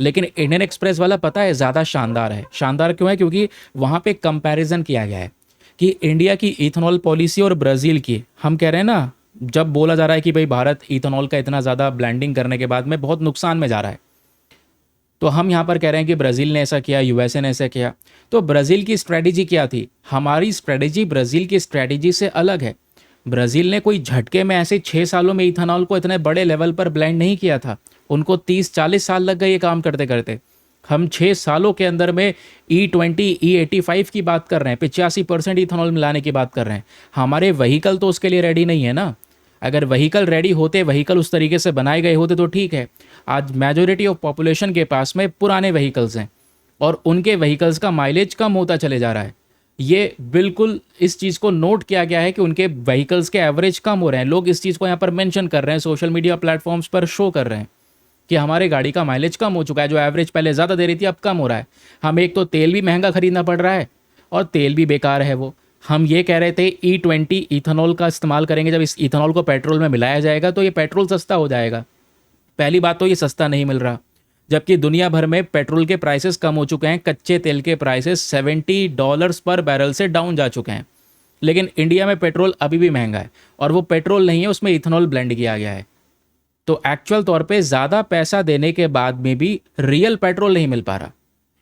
लेकिन इंडियन एक्सप्रेस वाला पता है ज़्यादा शानदार है। शानदार क्यों है? क्योंकि वहाँ पे कंपैरिजन किया गया है कि इंडिया की इथेनॉल पॉलिसी और ब्राज़ील की। हम कह रहे हैं ना, जब बोला जा रहा है कि भाई भारत इथेनॉल का इतना ज़्यादा ब्लेंडिंग करने के बाद में बहुत नुकसान में जा रहा है, तो हम यहाँ पर कह रहे हैं कि ब्राज़ील ने ऐसा किया, यूएसए ने ऐसा किया। तो ब्राज़ील की स्ट्रैटेजी क्या थी? हमारी स्ट्रैटेजी ब्राज़ील की स्ट्रैटेजी से अलग है। ब्राज़ील ने कोई झटके में ऐसे 6 सालों में इथेनॉल को इतने बड़े लेवल पर ब्लेंड नहीं किया था। उनको 30-40 साल लग गए ये काम करते करते। हम 6 सालों के अंदर में E20 E85 की बात कर रहे हैं, 85% इथेनॉल मिलाने की बात कर रहे हैं। हमारे व्हीकल तो उसके लिए रेडी नहीं है ना। अगर व्हीकल रेडी होते, व्हीकल उस तरीके से बनाए गए होते तो ठीक है। आज मेजोरिटी ऑफ पॉपुलेशन के पास में पुराने व्हीकल्स हैं और उनके व्हीकल्स का माइलेज कम होता चले जा रहा है। ये बिल्कुल इस चीज़ को नोट किया गया है कि उनके व्हीकल्स के एवरेज कम हो रहे हैं। लोग इस चीज़ को यहाँ पर मेंशन कर रहे हैं, सोशल मीडिया प्लेटफॉर्म्स पर शो कर रहे हैं कि हमारे गाड़ी का माइलेज कम हो चुका है। जो एवरेज पहले ज़्यादा दे रही थी अब कम हो रहा है। हमें एक तो तेल भी महंगा खरीदना पड़ रहा है और तेल भी बेकार है वो। हम ये कह रहे थे E20 इथेनॉल का इस्तेमाल करेंगे, जब इस इथेनॉल को पेट्रोल में मिलाया जाएगा तो ये पेट्रोल सस्ता हो जाएगा। पहली बात तो ये सस्ता नहीं मिल रहा, जबकि दुनिया भर में पेट्रोल के प्राइसेस कम हो चुके हैं। कच्चे तेल के प्राइसेस $70 पर बैरल से डाउन जा चुके हैं। लेकिन इंडिया में पेट्रोल अभी भी महंगा है और वो पेट्रोल नहीं है, उसमें इथेनॉल ब्लेंड किया गया है। तो एक्चुअल तौर पे ज़्यादा पैसा देने के बाद में भी रियल पेट्रोल नहीं मिल पा रहा।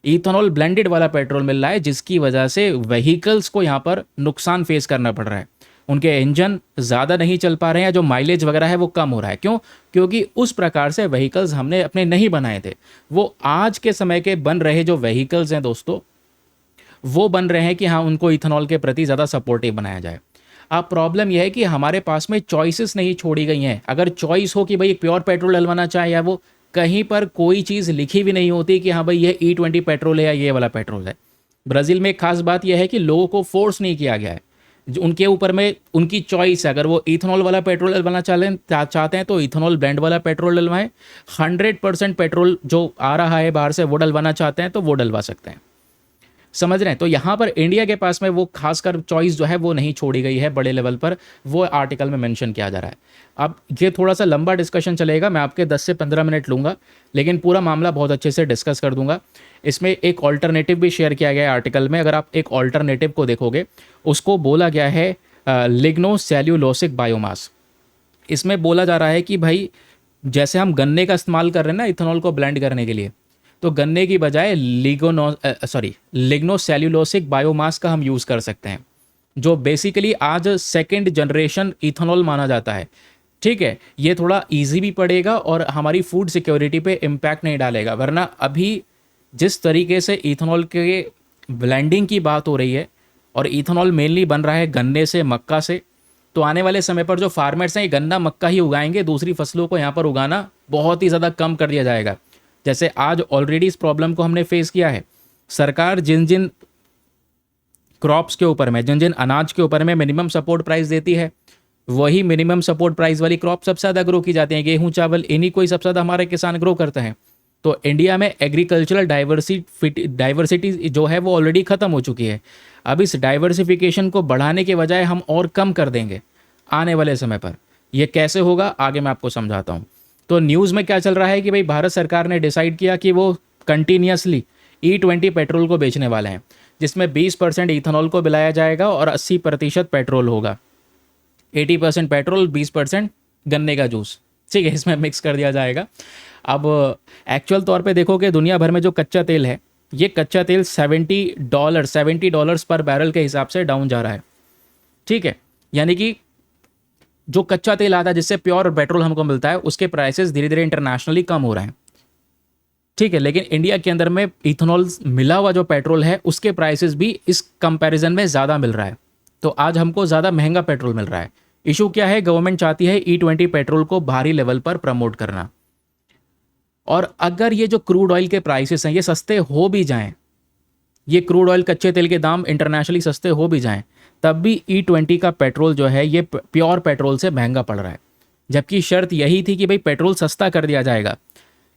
इथेनॉल ब्लेंडेड वाला पेट्रोल मिल रहा है, जिसकी वजह से व्हीकल्स को यहाँ पर नुकसान फेस करना पड़ रहा है। उनके इंजन ज़्यादा नहीं चल पा रहे हैं, जो माइलेज वगैरह है वो कम हो रहा है। क्यों? क्योंकि उस प्रकार से व्हीकल्स हमने अपने नहीं बनाए थे। वो आज के समय के बन रहे जो व्हीकल्स हैं दोस्तों, वो बन रहे हैं कि हाँ, उनको इथेनॉल के प्रति ज़्यादा सपोर्टिव बनाया जाए। अब प्रॉब्लम यह है कि हमारे पास में चॉइसेस नहीं छोड़ी गई हैं। अगर चॉइस हो कि भाई एक प्योर पेट्रोल डलवाना चाहे, या वो कहीं पर कोई चीज़ लिखी भी नहीं होती कि हाँ भाई ये E20 पेट्रोल है या ये वाला पेट्रोल है। ब्राज़ील में एक खास बात यह है कि लोगों को फोर्स नहीं किया गया है, उनके ऊपर में उनकी चॉइस है। अगर वो इथेनॉल वाला पेट्रोल डलवाना चाहते हैं तो इथेनॉल ब्लेंड वाला पेट्रोल डलवाएं। 100% पेट्रोल जो आ रहा है बाहर से वो डलवाना चाहते हैं तो वो डलवा सकते हैं। समझ रहे हैं? तो यहाँ पर इंडिया के पास में वो खासकर चॉइस जो है वो नहीं छोड़ी गई है बड़े लेवल पर, वो आर्टिकल में मेंशन किया जा रहा है। अब ये थोड़ा सा लंबा डिस्कशन चलेगा, मैं आपके 10 से 15 मिनट लूँगा, लेकिन पूरा मामला बहुत अच्छे से डिस्कस कर दूंगा। इसमें एक ऑल्टरनेटिव भी शेयर किया गया है आर्टिकल में। अगर आप एक ऑल्टरनेटिव को देखोगे, उसको बोला गया है लिग्नो सेल्यूलोसिक बायोमास। इसमें बोला जा रहा है कि भाई जैसे हम गन्ने का इस्तेमाल कर रहे हैं ना इथेनॉल को ब्लेंड करने के लिए, तो गन्ने की बजाय लिग्नो सेल्यूलोसिक बायोमास का हम यूज़ कर सकते हैं, जो बेसिकली आज सेकंड जनरेशन इथेनॉल माना जाता है। ठीक है, ये थोड़ा इजी भी पड़ेगा और हमारी फूड सिक्योरिटी पे इम्पैक्ट नहीं डालेगा। वरना अभी जिस तरीके से इथेनॉल के ब्लेंडिंग की बात हो रही है और इथेनॉल मेनली बन रहा है गन्ने से, मक्का से, तो आने वाले समय पर जो फार्मर्स हैं ये गन्ना मक्का ही उगाएंगे, दूसरी फसलों को यहाँ पर उगाना बहुत ही ज़्यादा कम कर दिया जाएगा। जैसे आज ऑलरेडी इस प्रॉब्लम को हमने फेस किया है। सरकार जिन जिन क्रॉप्स के ऊपर में, जिन जिन अनाज के ऊपर में मिनिमम सपोर्ट प्राइस देती है, वही मिनिमम सपोर्ट प्राइस वाली क्रॉप सबसे ज़्यादा ग्रो की जाती हैं। गेहूं, चावल, इन्हीं को ही सबसे ज़्यादा हमारे किसान ग्रो करते हैं। तो इंडिया में एग्रीकल्चरल डाइवर्सिटी जो है वो ऑलरेडी ख़त्म हो चुकी है। अब इस डाइवर्सिफिकेशन को बढ़ाने के बजाय हम और कम कर देंगे आने वाले समय पर। यह कैसे होगा आगे मैं आपको समझाता हूँ। तो न्यूज़ में क्या चल रहा है कि भाई भारत सरकार ने डिसाइड किया कि वो कंटिन्यूसली E20 पेट्रोल को बेचने वाले हैं, जिसमें 20% इथेनॉल को मिलाया जाएगा और 80% पेट्रोल होगा। 80% पेट्रोल, 20% गन्ने का जूस, ठीक है, इसमें मिक्स कर दिया जाएगा। अब एक्चुअल तौर पे देखोगे दुनिया भर में जो कच्चा तेल है, ये कच्चा तेल $70 पर बैरल के हिसाब से डाउन जा रहा है। ठीक है, यानी कि जो कच्चा तेल आता है जिससे प्योर पेट्रोल हमको मिलता है, उसके प्राइसेस धीरे धीरे इंटरनेशनली कम हो रहे हैं। ठीक है, लेकिन इंडिया के अंदर में इथेनॉल मिला हुआ जो पेट्रोल है उसके प्राइसेस भी इस कंपैरिजन में ज़्यादा मिल रहा है। तो आज हमको ज़्यादा महंगा पेट्रोल मिल रहा है। इशू क्या है? गवर्नमेंट चाहती है E20 पेट्रोल को भारी लेवल पर प्रमोट करना। और अगर ये जो क्रूड ऑयल के प्राइसेस हैं ये सस्ते हो भी जाएं, ये क्रूड ऑयल कच्चे तेल के दाम इंटरनेशनली सस्ते हो भी जाएं, तब भी E20 का पेट्रोल जो है ये प्योर पेट्रोल से महंगा पड़ रहा है। जबकि शर्त यही थी कि भाई पेट्रोल सस्ता कर दिया जाएगा,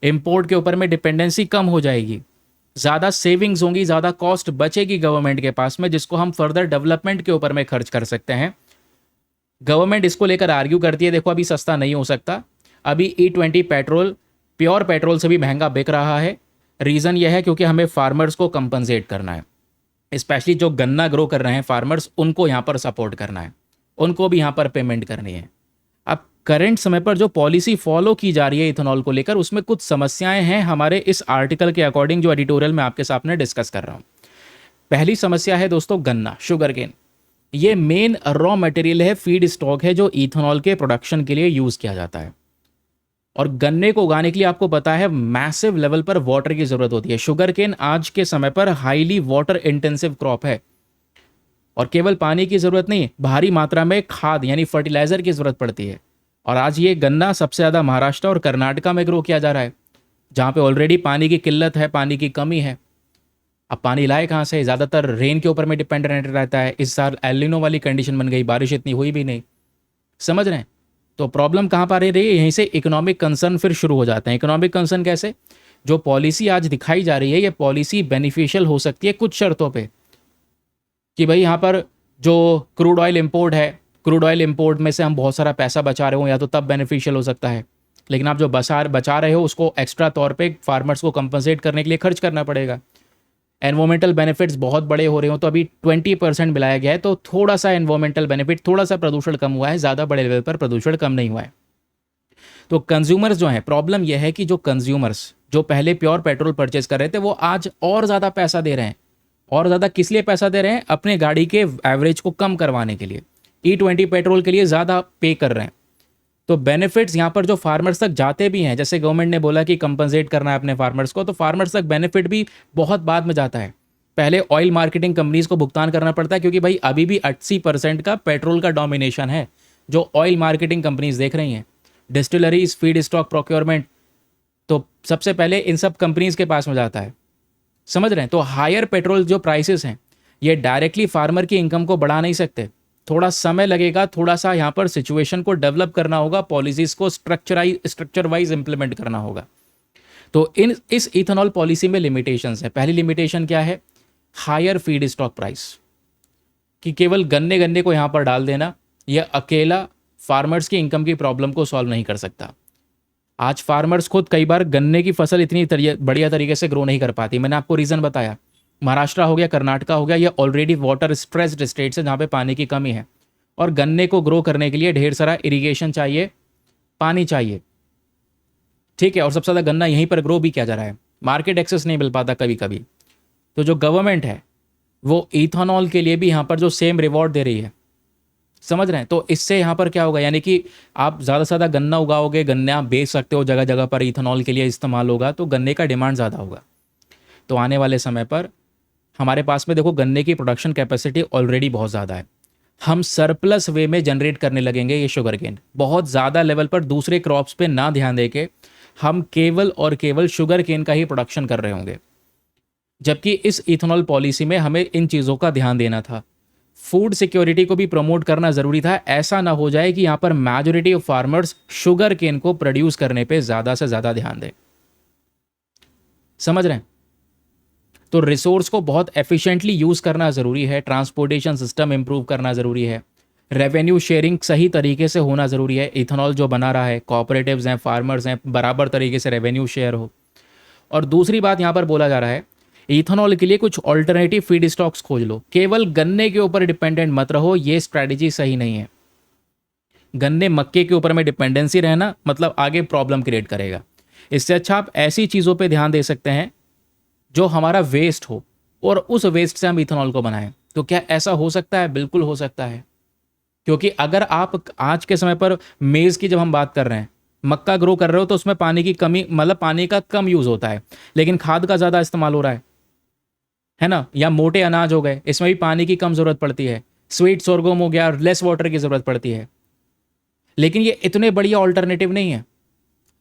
इंपोर्ट के ऊपर में डिपेंडेंसी कम हो जाएगी, ज़्यादा सेविंग्स होंगी, ज़्यादा कॉस्ट बचेगी गवर्नमेंट के पास में, जिसको हम फर्दर डेवलपमेंट के ऊपर में खर्च कर सकते हैं। गवर्नमेंट इसको लेकर आर्ग्यू करती है, देखो अभी सस्ता नहीं हो सकता, अभी E20 पेट्रोल प्योर पेट्रोल से भी महंगा बिक रहा है। रीज़न यह है क्योंकि हमें फार्मर्स को कंपनसेट करना है, स्पेशली जो गन्ना ग्रो कर रहे हैं फार्मर्स, उनको यहाँ पर सपोर्ट करना है, उनको भी यहाँ पर पेमेंट करनी है। अब करंट समय पर जो पॉलिसी फॉलो की जा रही है इथेनॉल को लेकर, उसमें कुछ समस्याएं हैं हमारे इस आर्टिकल के अकॉर्डिंग, जो एडिटोरियल में आपके सामने डिस्कस कर रहा हूँ। पहली समस्या है दोस्तों गन्ना, शुगर केन। ये मेन रॉ मटेरियल है, फीड स्टॉक है, जो इथेनॉल के प्रोडक्शन के लिए यूज़ किया जाता है। और गन्ने को उगाने के लिए आपको पता है मैसिव लेवल पर वाटर की ज़रूरत होती है। शुगर केन आज के समय पर हाईली वाटर इंटेंसिव क्रॉप है, और केवल पानी की ज़रूरत नहीं, भारी मात्रा में खाद यानी फर्टिलाइज़र की ज़रूरत पड़ती है। और आज ये गन्ना सबसे ज़्यादा महाराष्ट्र और कर्नाटका में ग्रो किया जा रहा है, जहाँ पे ऑलरेडी पानी की किल्लत है, पानी की कमी है। अब पानी लाए कहाँ से? ज़्यादातर रेन के ऊपर में डिपेंडेंट रहता है। इस साल एल नीनो वाली कंडीशन बन गई, बारिश इतनी हुई भी नहीं, समझ रहे हैं? तो प्रॉब्लम कहाँ पर आ रही है? यहीं से इकोनॉमिक कंसर्न फिर शुरू हो जाते हैं। इकोनॉमिक कंसर्न कैसे? जो पॉलिसी आज दिखाई जा रही है, ये पॉलिसी बेनिफिशियल हो सकती है कुछ शर्तों पे, कि भाई यहाँ पर जो क्रूड ऑयल इंपोर्ट है, क्रूड ऑयल इंपोर्ट में से हम बहुत सारा पैसा बचा रहे हो, या तो तब बेनिफिशियल हो सकता है। लेकिन आप जो बचा रहे हो उसको एक्स्ट्रा तौर पे फार्मर्स को कंपनसेट करने के लिए खर्च करना पड़ेगा। एनवायरमेंटल बेनिफिट्स बहुत बड़े हो रहे हो, तो अभी 20% मिलाया गया है, तो थोड़ा सा एनवायरमेंटल बेनिफिट, थोड़ा सा प्रदूषण कम हुआ है, ज़्यादा बड़े लेवल पर प्रदूषण कम नहीं हुआ है। तो कंज्यूमर्स जो हैं, प्रॉब्लम यह है कि जो कंज्यूमर्स जो पहले प्योर पेट्रोल परचेज कर रहे थे, वो आज और ज़्यादा पैसा दे रहे हैं। और ज़्यादा किस लिए पैसा दे रहे हैं? अपने गाड़ी के एवरेज को कम करवाने के लिए, E20 पेट्रोल के लिए ज़्यादा पे कर रहे हैं। तो बेनिफिट्स यहाँ पर जो फार्मर्स तक जाते भी हैं, जैसे गवर्नमेंट ने बोला कि कंपनसेट करना है अपने फार्मर्स को, तो फार्मर्स तक बेनिफिट भी बहुत बाद में जाता है। पहले ऑयल मार्केटिंग कंपनीज को भुगतान करना पड़ता है, क्योंकि भाई अभी भी 80% का पेट्रोल का डोमिनेशन है, जो ऑयल मार्केटिंग कंपनीज देख रही हैं। डिस्टिलरीज, फीड स्टॉक प्रोक्योरमेंट, तो सबसे पहले इन सब कंपनीज के पास में जाता है, समझ रहे हैं? तो हायर पेट्रोल जो प्राइसेस हैं, ये डायरेक्टली फार्मर की इनकम को बढ़ा नहीं सकते। थोड़ा समय लगेगा, थोड़ा सा यहाँ पर सिचुएशन को डेवलप करना होगा, पॉलिसीज को स्ट्रक्चर वाइज इंप्लीमेंट करना होगा। तो इस इथेनॉल पॉलिसी में लिमिटेशंस है। पहली लिमिटेशन क्या है? हायर फीड स्टॉक प्राइस, कि केवल गन्ने गन्ने को यहाँ पर डाल देना, यह अकेला फार्मर्स की इनकम की प्रॉब्लम को सॉल्व नहीं कर सकता। आज फार्मर्स खुद कई बार गन्ने की फसल इतनी बढ़िया तरीके से ग्रो नहीं कर पाती। मैंने आपको रीज़न बताया, महाराष्ट्र हो गया, कर्नाटका हो गया, ये ऑलरेडी वाटर स्ट्रेस्ड स्टेट्स है जहाँ पे पानी की कमी है, और गन्ने को ग्रो करने के लिए ढेर सारा इरिगेशन चाहिए, पानी चाहिए, ठीक है? और सबसे ज़्यादा गन्ना यहीं पर ग्रो भी किया जा रहा है, मार्केट एक्सेस नहीं मिल पाता कभी कभी। तो जो गवर्नमेंट है वो इथेनॉल के लिए भी यहाँ पर जो सेम रिवॉर्ड दे रही है, समझ रहे हैं? तो इससे यहाँ पर क्या होगा, यानी कि आप ज़्यादा से ज़्यादा गन्ना उगाओगे, गन्ना बेच सकते हो, जगह जगह पर इथेनॉल के लिए इस्तेमाल होगा, तो गन्ने का डिमांड ज़्यादा होगा। तो आने वाले समय पर हमारे पास में देखो गन्ने की प्रोडक्शन कैपेसिटी ऑलरेडी बहुत ज़्यादा है, हम सरप्लस वे में जनरेट करने लगेंगे ये शुगर केन। बहुत ज़्यादा लेवल पर दूसरे क्रॉप्स पे ना ध्यान देके हम केवल और केवल शुगर केन का ही प्रोडक्शन कर रहे होंगे। जबकि इस इथेनॉल पॉलिसी में हमें इन चीज़ों का ध्यान देना था, फूड सिक्योरिटी को भी प्रमोट करना ज़रूरी था। ऐसा ना हो जाए कि यहाँ पर majority of farmers sugarcane को प्रोड्यूस करने पे ज़्यादा से ज़्यादा ध्यान दें, समझ रहे हैं? तो रिसोर्स को बहुत एफिशिएंटली यूज़ करना ज़रूरी है, ट्रांसपोर्टेशन सिस्टम इंप्रूव करना ज़रूरी है, रेवेन्यू शेयरिंग सही तरीके से होना ज़रूरी है। इथेनॉल जो बना रहा है, कोऑपरेटिव्स हैं, फार्मर्स हैं, बराबर तरीके से रेवेन्यू शेयर हो। और दूसरी बात यहाँ पर बोला जा रहा है, इथेनॉल के लिए कुछ ऑल्टरनेटिव फीड स्टॉक्स खोज लो, केवल गन्ने के ऊपर डिपेंडेंट मत रहो, ये स्ट्रैटेजी सही नहीं है। गन्ने मक्के के ऊपर में डिपेंडेंसी रहना मतलब आगे प्रॉब्लम क्रिएट करेगा। इससे अच्छा आप ऐसी चीज़ों पे ध्यान दे सकते हैं जो हमारा वेस्ट हो, और उस वेस्ट से हम इथेनॉल को बनाएं। तो क्या ऐसा हो सकता है? बिल्कुल हो सकता है, क्योंकि अगर आप आज के समय पर मेज़ की जब हम बात कर रहे हैं, मक्का ग्रो कर रहे हो, तो उसमें पानी की कमी, मतलब पानी का कम यूज़ होता है, लेकिन खाद का ज़्यादा इस्तेमाल हो रहा है ना? या मोटे अनाज हो गए, इसमें भी पानी की कम ज़रूरत पड़ती है। स्वीट सोरगम हो गया, लेस वाटर की ज़रूरत पड़ती है, लेकिन ये इतने बढ़िया ऑल्टरनेटिव नहीं है।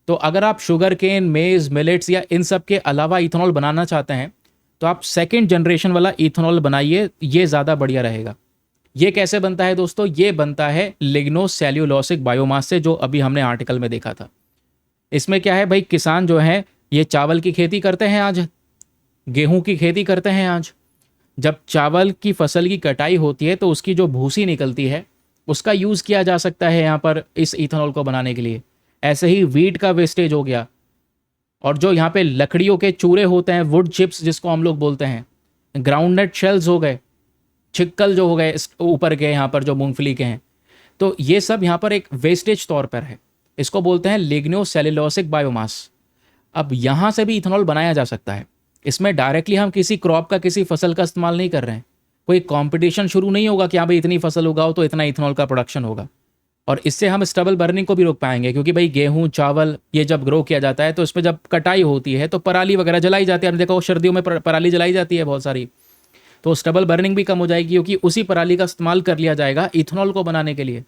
तो अगर आप शुगर केन, मेज़, मिलेट्स या इन सब के अलावा इथेनॉल बनाना चाहते हैं, तो आप सेकेंड जनरेशन वाला इथेनॉल बनाइए, ये ज़्यादा बढ़िया रहेगा। ये कैसे बनता है दोस्तों? ये बनता है लिग्नोसेल्यूलोसिक बायोमास से, जो अभी हमने आर्टिकल में देखा था। इसमें क्या है भाई, किसान जो है ये चावल की खेती करते हैं आज, गेहूं की खेती करते हैं आज। जब चावल की फसल की कटाई होती है तो उसकी जो भूसी निकलती है उसका यूज़ किया जा सकता है यहाँ पर इस इथेनॉल को बनाने के लिए। ऐसे ही वीट का वेस्टेज हो गया, और जो यहाँ पे लकड़ियों के चूरे होते हैं, वुड चिप्स जिसको हम लोग बोलते हैं, ग्राउंडनट शेल्स हो गए, छिक्कल जो हो गए ऊपर के यहाँ पर जो मूंगफली के हैं, तो ये सब यहाँ पर एक वेस्टेज तौर पर है। इसको बोलते हैं लिग्नोसेल्यूलोसिक बायोमास। अब यहाँ से भी इथेनॉल बनाया जा सकता है। इसमें डायरेक्टली हम किसी क्रॉप का, किसी फसल का इस्तेमाल नहीं कर रहे हैं। कोई कंपटीशन शुरू नहीं होगा कि हाँ भाई इतनी फसल उगाओ तो इतना इथेनॉल का प्रोडक्शन होगा। और इससे हम स्टबल बर्निंग को भी रोक पाएंगे, क्योंकि भाई गेहूं चावल ये जब ग्रो किया जाता है तो इसमें जब कटाई होती है तो पराली वगैरह जलाई जाती है। हमने देखा सर्दियों में पराली जलाई जाती है बहुत सारी, तो स्टबल बर्निंग भी कम हो जाएगी, क्योंकि उसी पराली का इस्तेमाल कर लिया जाएगा इथेनॉल को बनाने के लिए।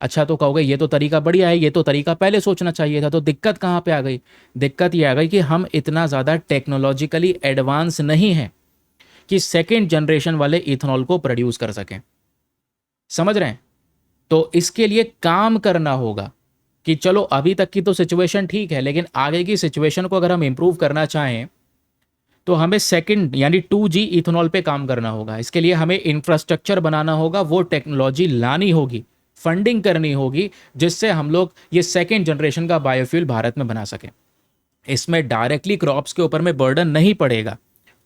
अच्छा, तो कहोगे ये तो तरीका बढ़िया है, ये तो तरीका पहले सोचना चाहिए था। तो दिक्कत कहाँ पे आ गई? दिक्कत ये आ गई कि हम इतना ज़्यादा टेक्नोलॉजिकली एडवांस नहीं हैं कि सेकेंड जनरेशन वाले इथेनॉल को प्रोड्यूस कर सकें। समझ रहे हैं? तो इसके लिए काम करना होगा कि चलो अभी तक की तो सिचुएशन ठीक है, लेकिन आगे की सिचुएशन को अगर हम इंप्रूव करना चाहें तो हमें सेकंड यानी 2G इथेनॉल पे काम करना होगा। इसके लिए हमें इंफ्रास्ट्रक्चर बनाना होगा, वो टेक्नोलॉजी लानी होगी, फंडिंग करनी होगी, जिससे हम लोग ये सेकेंड जनरेशन का बायोफ्यूल भारत में बना सकें। इसमें डायरेक्टली क्रॉप्स के ऊपर में बर्डन नहीं पड़ेगा,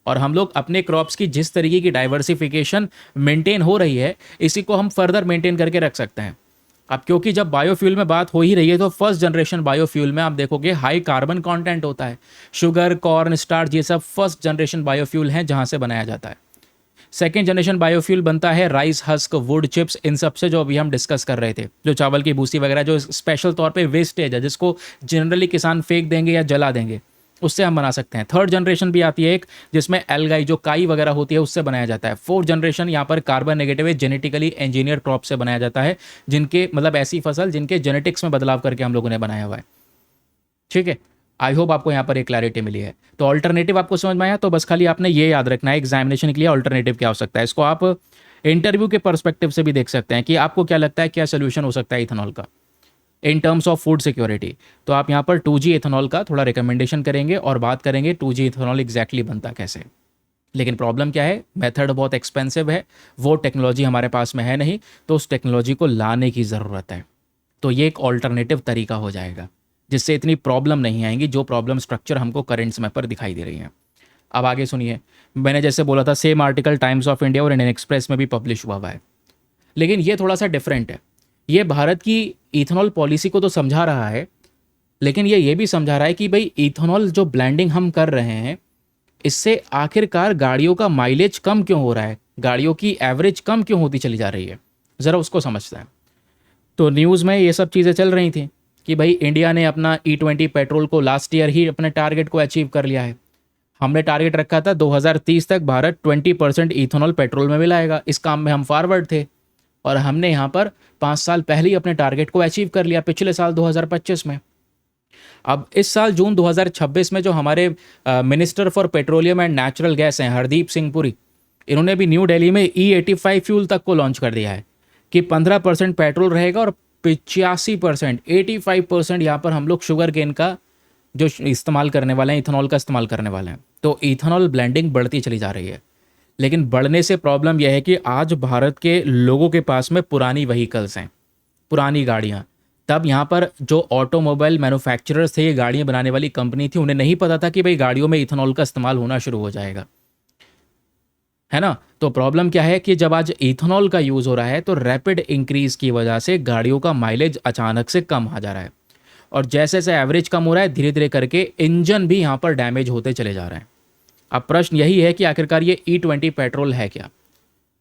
और हम लोग अपने क्रॉप्स की जिस तरीके की डाइवर्सिफिकेशन मेंटेन हो रही है, इसी को हम फर्दर मेंटेन करके रख सकते हैं। अब क्योंकि जब बायोफ्यूल में बात हो ही रही है, तो फर्स्ट जनरेशन बायोफ्यूल में आप देखोगे हाई कार्बन कंटेंट होता है। शुगर, कॉर्न, स्टार्च, ये सब फर्स्ट जनरेशन बायोफ्यूल हैं जहां से बनाया जाता है। सेकेंड जनरेशन बायोफ्यूल बनता है राइस हस्क, वुड चिप्स, इन सब से, जो अभी हम डिस्कस कर रहे थे, जो चावल की भूसी वगैरह, जो स्पेशल तौर पे वेस्टेज है, जिसको जनरली किसान फेंक देंगे या जला देंगे, उससे हम बना सकते हैं। थर्ड जनरेशन भी आती है एक, जिसमें एल्गाई, जो काई वगैरह होती है, उससे बनाया जाता है। फोर्थ जनरेशन यहाँ पर कार्बन नेगेटिव है, जेनेटिकली इंजीनियर क्रॉप से बनाया जाता है, जिनके मतलब ऐसी फसल जिनके जेनेटिक्स में बदलाव करके हम लोगों ने बनाया हुआ है। ठीक है, आई होप आपको यहाँ पर एक क्लैरिटी मिली है। तो ऑल्टरनेटिव आपको समझ में आया? तो बस खाली आपने ये याद रखना है एग्जामिनेशन के लिए ऑल्टरनेटिव क्या हो सकता है। इसको आप इंटरव्यू के पर्सपेक्टिव से भी देख सकते हैं कि आपको क्या लगता है क्या सोल्यूशन हो सकता है इथेनॉल का in terms of food security. तो आप यहाँ पर 2G इथेनॉल का थोड़ा रिकमेंडेशन करेंगे और बात करेंगे 2G इथेनॉल एग्जैक्टली बनता कैसे। लेकिन प्रॉब्लम क्या है? मेथड बहुत एक्सपेंसिव है, वो टेक्नोलॉजी हमारे पास में है नहीं, तो उस टेक्नोलॉजी को लाने की ज़रूरत है। तो ये एक ऑल्टरनेटिव तरीका हो जाएगा, जिससे इतनी प्रॉब्लम नहीं आएंगी जो प्रॉब्लम स्ट्रक्चर हमको करंट समय पर दिखाई दे रही है। अब आगे सुनिए, मैंने जैसे बोला था same article times of India और इंडियन एक्सप्रेस में भी पब्लिश हुआ है, लेकिन ये थोड़ा सा डिफरेंट है। ये भारत की इथेनॉल पॉलिसी को तो समझा रहा है, लेकिन ये भी समझा रहा है कि भाई इथेनॉल जो ब्लेंडिंग हम कर रहे हैं, इससे आखिरकार गाड़ियों का माइलेज कम क्यों हो रहा है, गाड़ियों की एवरेज कम क्यों होती चली जा रही है, ज़रा उसको समझते हैं। तो न्यूज़ में ये सब चीज़ें चल रही थी कि भाई इंडिया ने अपना E20 पेट्रोल को लास्ट ईयर ही अपने टारगेट को अचीव कर लिया है। हमने टारगेट रखा था 2030 तक भारत 20% इथेनॉल पेट्रोल में मिलाएगा। इस काम में हम फॉरवर्ड थे, और हमने यहाँ पर 5 साल पहले ही अपने टारगेट को अचीव कर लिया, पिछले साल 2025 में। अब इस साल जून 2026 में जो हमारे minister for petroleum and natural gas हैं हरदीप सिंह पुरी, इन्होंने भी न्यू दिल्ली में E85 फ्यूल तक को लॉन्च कर दिया है कि 15% पेट्रोल रहेगा और 85%, 85% यहाँ पर हम लोग शुगर केन का जो इस्तेमाल करने वाले हैं, इथेनॉल का इस्तेमाल करने वाले हैं। तो इथेनॉल ब्लेंडिंग बढ़ती चली जा रही है, लेकिन बढ़ने से प्रॉब्लम यह है कि आज भारत के लोगों के पास में पुरानी व्हीकल्स हैं, पुरानी गाड़ियाँ। तब यहाँ पर जो ऑटोमोबाइल मैन्युफैक्चरर्स थे, ये गाड़ियाँ बनाने वाली कंपनी थी, उन्हें नहीं पता था कि भाई गाड़ियों में इथेनॉल का इस्तेमाल होना शुरू हो जाएगा, है ना। तो प्रॉब्लम क्या है कि जब आज इथेनॉल का यूज़ हो रहा है तो रैपिड इंक्रीज की वजह से गाड़ियों का माइलेज अचानक से कम आ जा रहा है, और जैसे जैसे एवरेज कम हो रहा है, धीरे धीरे करके इंजन भी यहाँ पर डैमेज होते चले जा रहे हैं। अब प्रश्न यही है कि आखिरकार ये E20 पेट्रोल है क्या?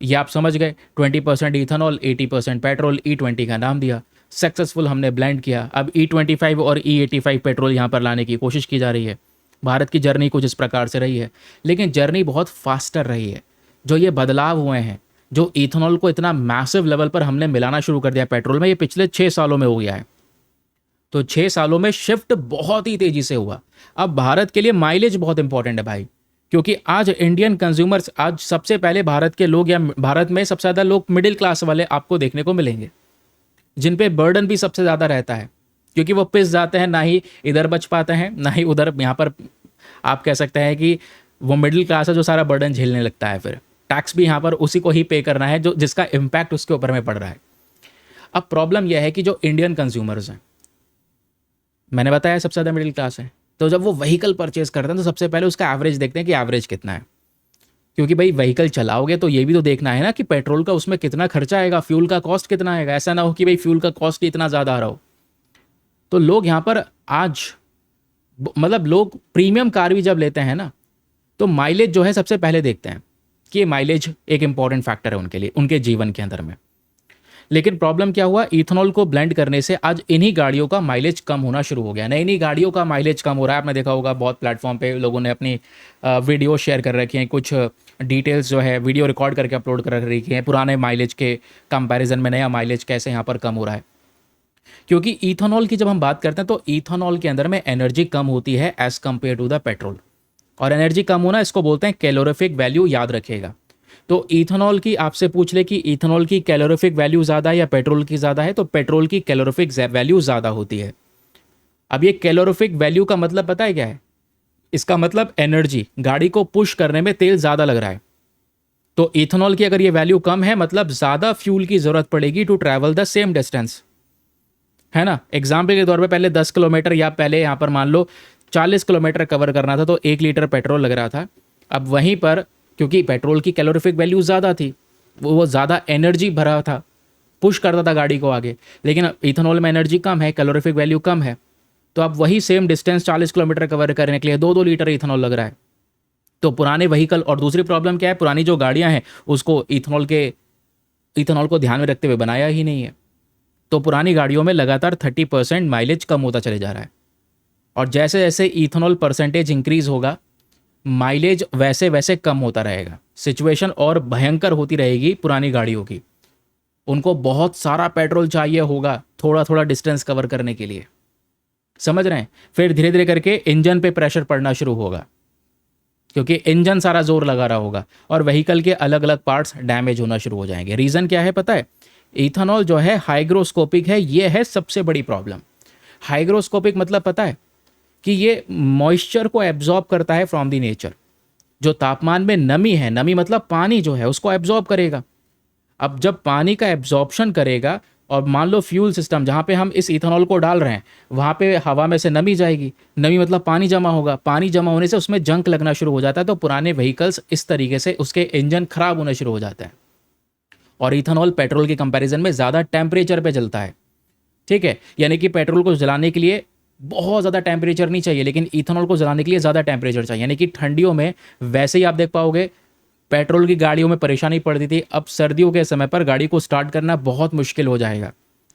ये आप समझ गए, 20% इथेनॉल, 80% पेट्रोल, E20 का नाम दिया, सक्सेसफुल हमने ब्लेंड किया। अब E25 और E85 पेट्रोल यहाँ पर लाने की कोशिश की जा रही है। भारत की जर्नी कुछ इस प्रकार से रही है, लेकिन जर्नी बहुत फास्टर रही है। जो ये बदलाव हुए हैं, जो इथेनॉल को इतना मैसिव लेवल पर हमने मिलाना शुरू कर दिया पेट्रोल में, ये पिछले 6 सालों में हो गया है। तो 6 सालों में शिफ्ट बहुत ही तेजी से हुआ। अब भारत के लिए माइलेज बहुत इंपॉर्टेंट है भाई, क्योंकि आज इंडियन कंज्यूमर्स, आज सबसे पहले भारत के लोग या भारत में सबसे ज़्यादा लोग मिडिल क्लास वाले आपको देखने को मिलेंगे, जिन पे बर्डन भी सबसे ज़्यादा रहता है, क्योंकि वो पिस जाते हैं, ना ही इधर बच पाते हैं ना ही उधर। यहाँ पर आप कह सकते हैं कि वो मिडिल क्लास है जो सारा बर्डन झेलने लगता है, फिर टैक्स भी यहाँ पर उसी को ही पे करना है जो जिसका इम्पैक्ट उसके ऊपर में पड़ रहा है। अब प्रॉब्लम यह है कि जो इंडियन कंज्यूमर्स हैं, मैंने बताया सबसे ज़्यादा मिडिल क्लास है, तो जब वो व्हीकल परचेज करते हैं तो सबसे पहले उसका एवरेज देखते हैं कि एवरेज कितना है, क्योंकि भाई व्हीकल चलाओगे तो ये भी तो देखना है ना कि पेट्रोल का उसमें कितना खर्चा आएगा, फ्यूल का कॉस्ट कितना आएगा। ऐसा ना हो कि भाई फ्यूल का कॉस्ट इतना ज़्यादा आ रहा हो। तो लोग यहाँ पर आज मतलब लोग प्रीमियम कार भी जब लेते हैं ना, तो माइलेज जो है सबसे पहले देखते हैं कि माइलेज एक इंपॉर्टेंट फैक्टर है उनके लिए, उनके जीवन के अंदर में। लेकिन प्रॉब्लम क्या हुआ, इथेनॉल को ब्लेंड करने से आज इन्हीं गाड़ियों का माइलेज कम होना शुरू हो गया। नई नई गाड़ियों का माइलेज कम हो रहा है। आपने देखा होगा बहुत प्लेटफॉर्म पे लोगों ने अपनी वीडियो शेयर कर रखी हैं, कुछ डिटेल्स जो है वीडियो रिकॉर्ड करके अपलोड कर रखी हैं, पुराने माइलेज के कंपैरिजन में नया माइलेज कैसे यहाँ पर कम हो रहा है। क्योंकि इथेनॉल की जब हम बात करते हैं तो इथेनॉल के अंदर में एनर्जी कम होती है as compare to the petrol, और एनर्जी कम होना इसको बोलते हैं कैलोरीफिक वैल्यू, याद रखिएगा। तो इथेनॉल की आपसे पूछ ले कि इथेनॉल की कैलोरीफिक वैल्यू ज़्यादा है या पेट्रोल की ज़्यादा है, तो पेट्रोल की कैलोरीफिक वैल्यू ज़्यादा होती है। अब ये कैलोरीफिक वैल्यू का मतलब पता है क्या है? इसका मतलब एनर्जी, गाड़ी को पुश करने में तेल ज़्यादा लग रहा है। तो इथेनॉल की अगर ये वैल्यू कम है मतलब ज़्यादा फ्यूल की ज़रूरत पड़ेगी to travel the same distance, है ना। एग्जाम्पल के तौर पे पहले 10 किलोमीटर या पहले यहाँ पर मान लो 40 किलोमीटर कवर करना था तो 1 लीटर पेट्रोल लग रहा था। अब वहीं पर क्योंकि पेट्रोल की कैलोरीफिक वैल्यू ज़्यादा थी, वो ज़्यादा एनर्जी भरा था, पुश करता था गाड़ी को आगे, लेकिन इथेनॉल में एनर्जी कम है, कैलोरीफिक वैल्यू कम है, तो अब वही सेम डिस्टेंस 40 किलोमीटर कवर करने के लिए 2-2 लीटर इथेनॉल लग रहा है। तो पुराने व्हीकल, और दूसरी प्रॉब्लम क्या है, पुरानी जो गाड़ियाँ हैं उसको इथेनॉल को ध्यान में रखते हुए बनाया ही नहीं है। तो पुरानी गाड़ियों में लगातार 30% माइलेज कम होता चले जा रहा है, और जैसे जैसे इथेनॉल परसेंटेज इंक्रीज होगा माइलेज वैसे वैसे कम होता रहेगा। सिचुएशन और भयंकर होती रहेगी पुरानी गाड़ियों की। उनको बहुत सारा पेट्रोल चाहिए होगा थोड़ा थोड़ा डिस्टेंस कवर करने के लिए, समझ रहे हैं। फिर धीरे धीरे करके इंजन पे प्रेशर पड़ना शुरू होगा, क्योंकि इंजन सारा जोर लगा रहा होगा और व्हीकल के अलग अलग पार्ट्स डैमेज होना शुरू हो जाएंगे। रीज़न क्या है पता है? इथेनॉल जो है हाइग्रोस्कोपिक है, ये है सबसे बड़ी प्रॉब्लम। हाइग्रोस्कोपिक मतलब पता है कि ये मॉइस्चर को एब्जॉर्ब करता है फ्रॉम द नेचर। जो तापमान में नमी है, नमी मतलब पानी जो है उसको एब्जॉर्ब करेगा। अब जब पानी का एब्जॉर्प्शन करेगा और मान लो फ्यूल सिस्टम जहाँ पे हम इस इथेनॉल को डाल रहे हैं वहाँ पे हवा में से नमी जाएगी, नमी मतलब पानी जमा होगा, पानी जमा होने से उसमें जंक लगना शुरू हो जाता है। तो पुराने व्हीकल्स इस तरीके से उसके इंजन खराब होना शुरू हो जाता है। और इथेनॉल पेट्रोल के कंपैरिजन में ज़्यादा टेम्परेचर पे जलता है, ठीक है। यानी कि पेट्रोल को जलाने के लिए बहुत ज़्यादा टेम्परेचर नहीं चाहिए, लेकिन इथेनॉल को जलाने के लिए ज़्यादा टेम्परेचर चाहिए। यानी कि ठंडियों में वैसे ही आप देख पाओगे पेट्रोल की गाड़ियों में परेशानी पड़ती थी, अब सर्दियों के समय पर गाड़ी को स्टार्ट करना बहुत मुश्किल हो जाएगा,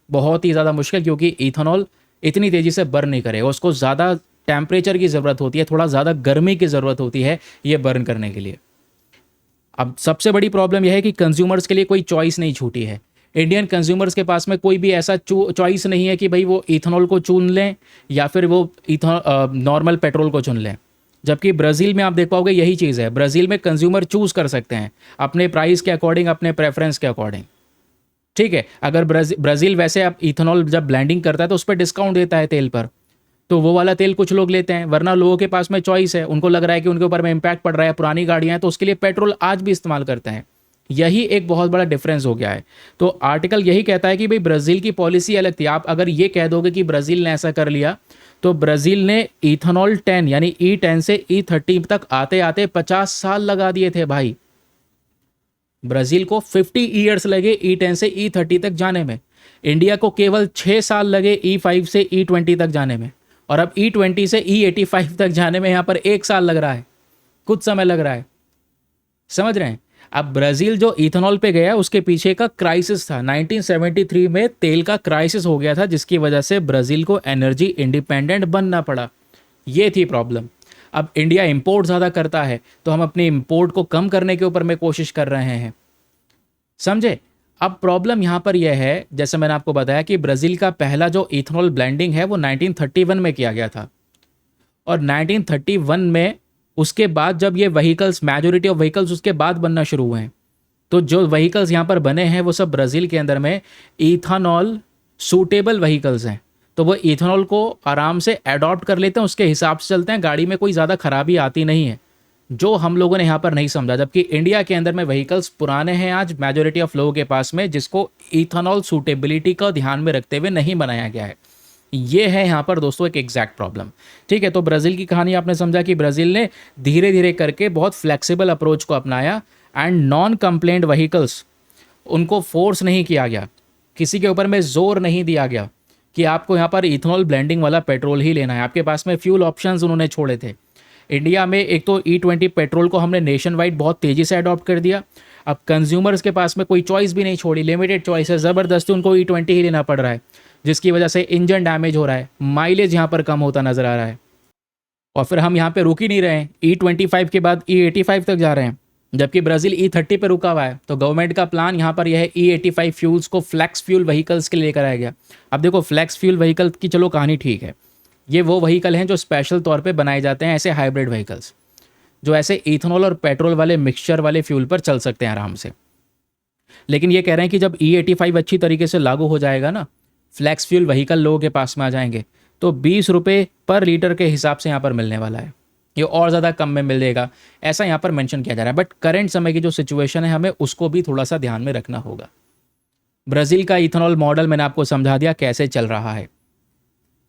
बहुत ही ज़्यादा मुश्किल, क्योंकि इथेनॉल इतनी तेज़ी से बर्न नहीं करेगा। उसको ज़्यादा टेम्परेचर की ज़रूरत होती है, थोड़ा ज़्यादा गर्मी की ज़रूरत होती है ये बर्न करने के लिए। अब सबसे बड़ी प्रॉब्लम यह है कि कंज्यूमर्स के लिए कोई चॉइस नहीं छूटी है। इंडियन कंज्यूमर्स के पास में कोई भी ऐसा चॉइस नहीं है कि भाई वो इथेनॉल को चुन लें या फिर वो नॉर्मल पेट्रोल को चुन लें। जबकि ब्राज़ील में आप देख पाओगे यही चीज़ है। ब्राज़ील में कंज्यूमर चूज़ कर सकते हैं अपने प्राइस के अकॉर्डिंग, अपने प्रेफरेंस के अकॉर्डिंग, ठीक है। अगर ब्राज़ील वैसे आप इथेनॉल जब ब्लेंडिंग करता है तो उस पर डिस्काउंट देता है तेल पर, तो वो वाला तेल कुछ लोग लेते हैं, वरना लोगों के पास में चॉइस है। उनको लग रहा है कि उनके ऊपर में इम्पैक्ट पड़ रहा है, पुरानी गाड़ियाँ हैं तो उसके लिए पेट्रोल आज भी इस्तेमाल करते हैं। यही एक बहुत बड़ा डिफरेंस हो गया है। तो आर्टिकल यही कहता है कि भाई ब्राज़ील की पॉलिसी अलग थी। आप अगर ये कह दोगे कि ब्राज़ील ने ऐसा कर लिया, तो ब्राज़ील ने इथेनॉल 10 यानी E10 से E30 तक आते आते 50 साल लगा दिए थे भाई। ब्राज़ील को 50 ईयर्स लगे E10 से E30 तक जाने में, इंडिया को केवल 6 साल लगे E5 से E20 तक जाने में, और अब E20 से E85 तक जाने में यहाँ पर 1 साल लग रहा है, कुछ समय लग रहा है, समझ रहे हैं। अब ब्राज़ील जो इथेनॉल पे गया उसके पीछे का क्राइसिस था। 1973 में तेल का क्राइसिस हो गया था, जिसकी वजह से ब्राज़ील को एनर्जी इंडिपेंडेंट बनना पड़ा। ये थी प्रॉब्लम। अब इंडिया इंपोर्ट ज़्यादा करता है तो हम अपने इंपोर्ट को कम करने के ऊपर में कोशिश कर रहे हैं, समझे। अब प्रॉब्लम यहाँ पर यह है, जैसे मैंने आपको बताया कि ब्राज़ील का पहला जो इथेनॉल ब्लेंडिंग है वो 1931 में किया गया था, और 1931 में उसके बाद जब ये व्हीकल्स, मेजोरिटी ऑफ व्हीकल्स उसके बाद बनना शुरू हुए हैं, तो जो व्हीकल्स यहाँ पर बने हैं वो सब ब्राज़ील के अंदर में इथानॉल सूटेबल व्हीकल्स हैं। तो वो इथानॉल को आराम से अडॉप्ट कर लेते हैं, उसके हिसाब से चलते हैं, गाड़ी में कोई ज़्यादा खराबी आती नहीं है, जो हम लोगों ने यहाँ पर नहीं समझा। जबकि इंडिया के अंदर में व्हीकल्स पुराने हैं आज मेजोरिटी ऑफ लोगों के पास में, जिसको इथानॉल सूटेबिलिटी का ध्यान में रखते हुए नहीं बनाया गया है। ये है यहाँ पर दोस्तों एक एग्जैक्ट प्रॉब्लम। ठीक है, तो ब्राज़ील की कहानी आपने समझा कि ब्राज़ील ने धीरे धीरे करके बहुत फ्लेक्सिबल अप्रोच को अपनाया एंड नॉन कंप्लेंट व्हीकल्स, उनको फोर्स नहीं किया गया, किसी के ऊपर में जोर नहीं दिया गया कि आपको यहाँ पर इथेनॉल ब्लेंडिंग वाला पेट्रोल ही लेना है। आपके पास में फ्यूल ऑप्शंस उन्होंने छोड़े थे। इंडिया में एक तो E20 पेट्रोल को हमने नेशन वाइड बहुत तेज़ी से अडॉप्ट कर दिया। अब कंज्यूमर्स के पास में कोई चॉइस भी नहीं छोड़ी, लिमिटेड चॉइस है, ज़बरदस्ती उनको E20 ही लेना पड़ रहा है, जिसकी वजह से इंजन डैमेज हो रहा है, माइलेज यहाँ पर कम होता नज़र आ रहा है। और फिर हम यहाँ पे रुक ही नहीं रहे हैं, E25 के बाद E85 तक जा रहे हैं, जबकि ब्राज़ील E30 पे रुका हुआ है। तो गवर्नमेंट का प्लान यहाँ पर यह है E85 फ्यूल्स को फ्लैक्स फ्यूल व्हीकल्स के लिए लेकर आया गया। अब देखो, फ्लैक्स फ्यूल व्हीकल की चलो कहानी ठीक है, ये वो व्हीकल हैं जो स्पेशल तौर पे बनाए जाते हैं, ऐसे हाइब्रिड व्हीकल्स जो ऐसे इथेनॉल और पेट्रोल वाले मिक्सचर वाले फ्यूल पर चल सकते हैं आराम से। लेकिन ये कह रहे हैं कि जब E85 अच्छी तरीके से लागू हो जाएगा ना, फ्लैक्स फ्यूल व्हीकल लोगों के पास में आ जाएंगे, तो 20 रुपये पर लीटर के हिसाब से यहाँ पर मिलने वाला है, ये और ज़्यादा कम में मिल जाएगा, ऐसा यहाँ पर मेंशन किया जा रहा है। बट करंट समय की जो सिचुएशन है, हमें उसको भी थोड़ा सा ध्यान में रखना होगा। ब्राज़ील का इथेनॉल मॉडल मैंने आपको समझा दिया कैसे चल रहा है।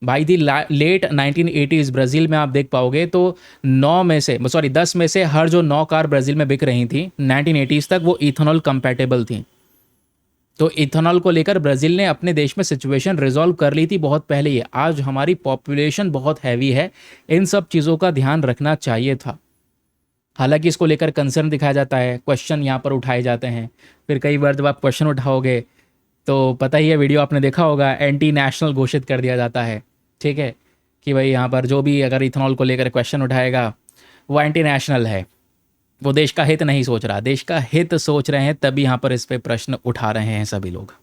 भाई दी लेट 1980s ब्राज़ील में आप देख पाओगे तो 10 में से हर जो 9 कार ब्राज़ील में बिक रही थी 1980s तक, वो इथेनॉल कंपैटिबल थी। तो इथेनॉल को लेकर ब्राज़ील ने अपने देश में सिचुएशन रिजॉल्व कर ली थी बहुत पहले ही। आज हमारी पॉपुलेशन बहुत हैवी है, इन सब चीज़ों का ध्यान रखना चाहिए था। हालांकि इसको लेकर कंसर्न दिखाया जाता है, क्वेश्चन यहाँ पर उठाए जाते हैं। फिर कई बार जब आप क्वेश्चन उठाओगे तो पता ही है, वीडियो आपने देखा होगा, एंटी नेशनल घोषित कर दिया जाता है। ठीक है, कि भाई यहाँ पर जो भी अगर इथेनॉल को लेकर क्वेश्चन उठाएगा वो एंटी नेशनल है, वो देश का हित नहीं सोच रहा। देश का हित सोच रहे हैं तभी यहाँ पर इस पे प्रश्न उठा रहे हैं सभी लोग,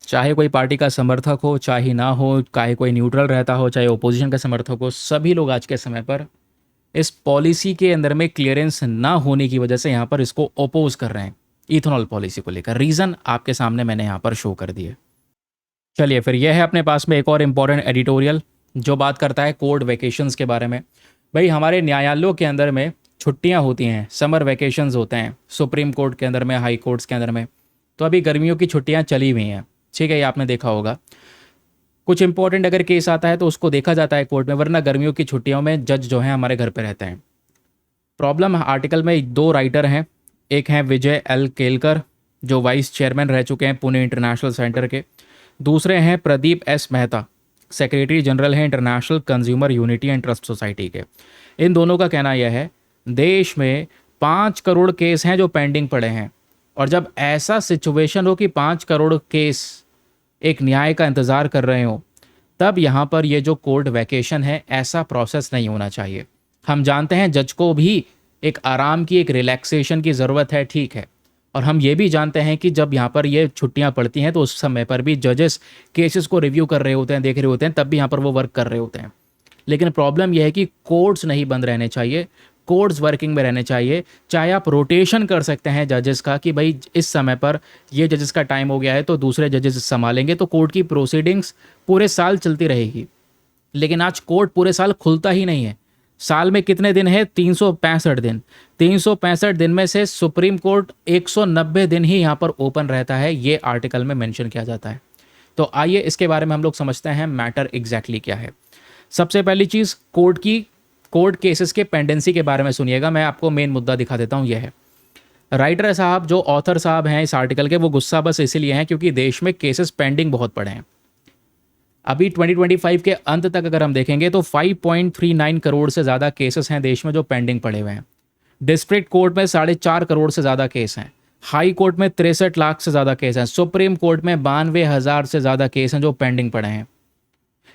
चाहे कोई पार्टी का समर्थक हो चाहे ना हो, चाहे कोई न्यूट्रल रहता हो, चाहे ओपोजिशन का समर्थक हो, सभी लोग आज के समय पर इस पॉलिसी के अंदर में क्लियरेंस ना होने की वजह से यहाँ पर इसको ओपोज कर रहे हैं, इथेनॉल पॉलिसी को लेकर। रीज़न आपके सामने मैंने यहाँ पर शो कर दिए। चलिए, फिर यह है अपने पास में एक और इम्पॉर्टेंट एडिटोरियल जो बात करता है कोर्ट वैकेशंस के बारे में। भाई हमारे न्यायालयों के अंदर में छुट्टियां होती हैं, समर वैकेशंस होते हैं, सुप्रीम कोर्ट के अंदर में, हाई कोर्ट्स के अंदर में। तो अभी गर्मियों की छुट्टियां चली हुई हैं, ठीक है, ये आपने देखा होगा। कुछ इंपॉर्टेंट अगर केस आता है तो उसको देखा जाता है कोर्ट में, वरना गर्मियों की छुट्टियों में जज जो हैं हमारे घर पे रहते हैं। प्रॉब्लम आर्टिकल में 2 राइटर हैं, एक हैं विजय एल केलकर जो वाइस चेयरमैन रह चुके हैं पुणे इंटरनेशनल सेंटर के, दूसरे हैं Pradeep S Mehta, secretary general हैं international consumer unity and trust society के। इन दोनों का कहना यह है, देश में 5 करोड़ केस हैं जो पेंडिंग पड़े हैं, और जब ऐसा सिचुएशन हो कि 5 करोड़ केस एक न्याय का इंतज़ार कर रहे हो, तब यहाँ पर ये जो कोर्ट वैकेशन है, ऐसा प्रोसेस नहीं होना चाहिए। हम जानते हैं जज को भी एक आराम की, एक रिलैक्सेशन की ज़रूरत है, ठीक है, और हम ये भी जानते हैं कि जब यहाँ पर ये छुट्टियाँ पड़ती हैं तो उस समय पर भी जजेस केसेस को रिव्यू कर रहे होते हैं, देख रहे होते हैं, तब भी यहाँ पर वो वर्क कर रहे होते हैं। लेकिन प्रॉब्लम यह है कि कोर्ट्स नहीं बंद रहने चाहिए, कोर्ट्स वर्किंग में रहने चाहिए। चाहे आप रोटेशन कर सकते हैं जजेस का कि भाई इस समय पर ये जजेस का टाइम हो गया है तो दूसरे जजेस संभालेंगे, तो कोर्ट की प्रोसीडिंग्स पूरे साल चलती रहेगी। लेकिन आज कोर्ट पूरे साल खुलता ही नहीं है। साल में कितने दिन है? 365 दिन। 365 दिन में से सुप्रीम कोर्ट 190 दिन ही यहाँ पर ओपन रहता है, ये आर्टिकल में मेंशन किया जाता है। तो आइए इसके बारे में हम लोग समझते हैं मैटर एग्जैक्टली क्या है। सबसे पहली चीज़, कोर्ट केसेस के पेंडेंसी के बारे में सुनिएगा। मैं आपको मेन मुद्दा दिखा देता हूँ। यह है, राइटर साहब जो ऑथर साहब हैं इस आर्टिकल के, वो गुस्सा बस इसीलिए हैं क्योंकि देश में केसेस पेंडिंग बहुत पड़े हैं। अभी 2025 के अंत तक अगर हम देखेंगे तो 5.39 करोड़ से ज़्यादा केसेस हैं देश में जो पेंडिंग पड़े हुए हैं। डिस्ट्रिक्ट कोर्ट में 4.5 करोड़ से ज़्यादा केस हैं, हाई कोर्ट में 63 लाख से ज़्यादा केस हैं, सुप्रीम कोर्ट में 92,000 से ज़्यादा केस हैं जो पेंडिंग पड़े हैं।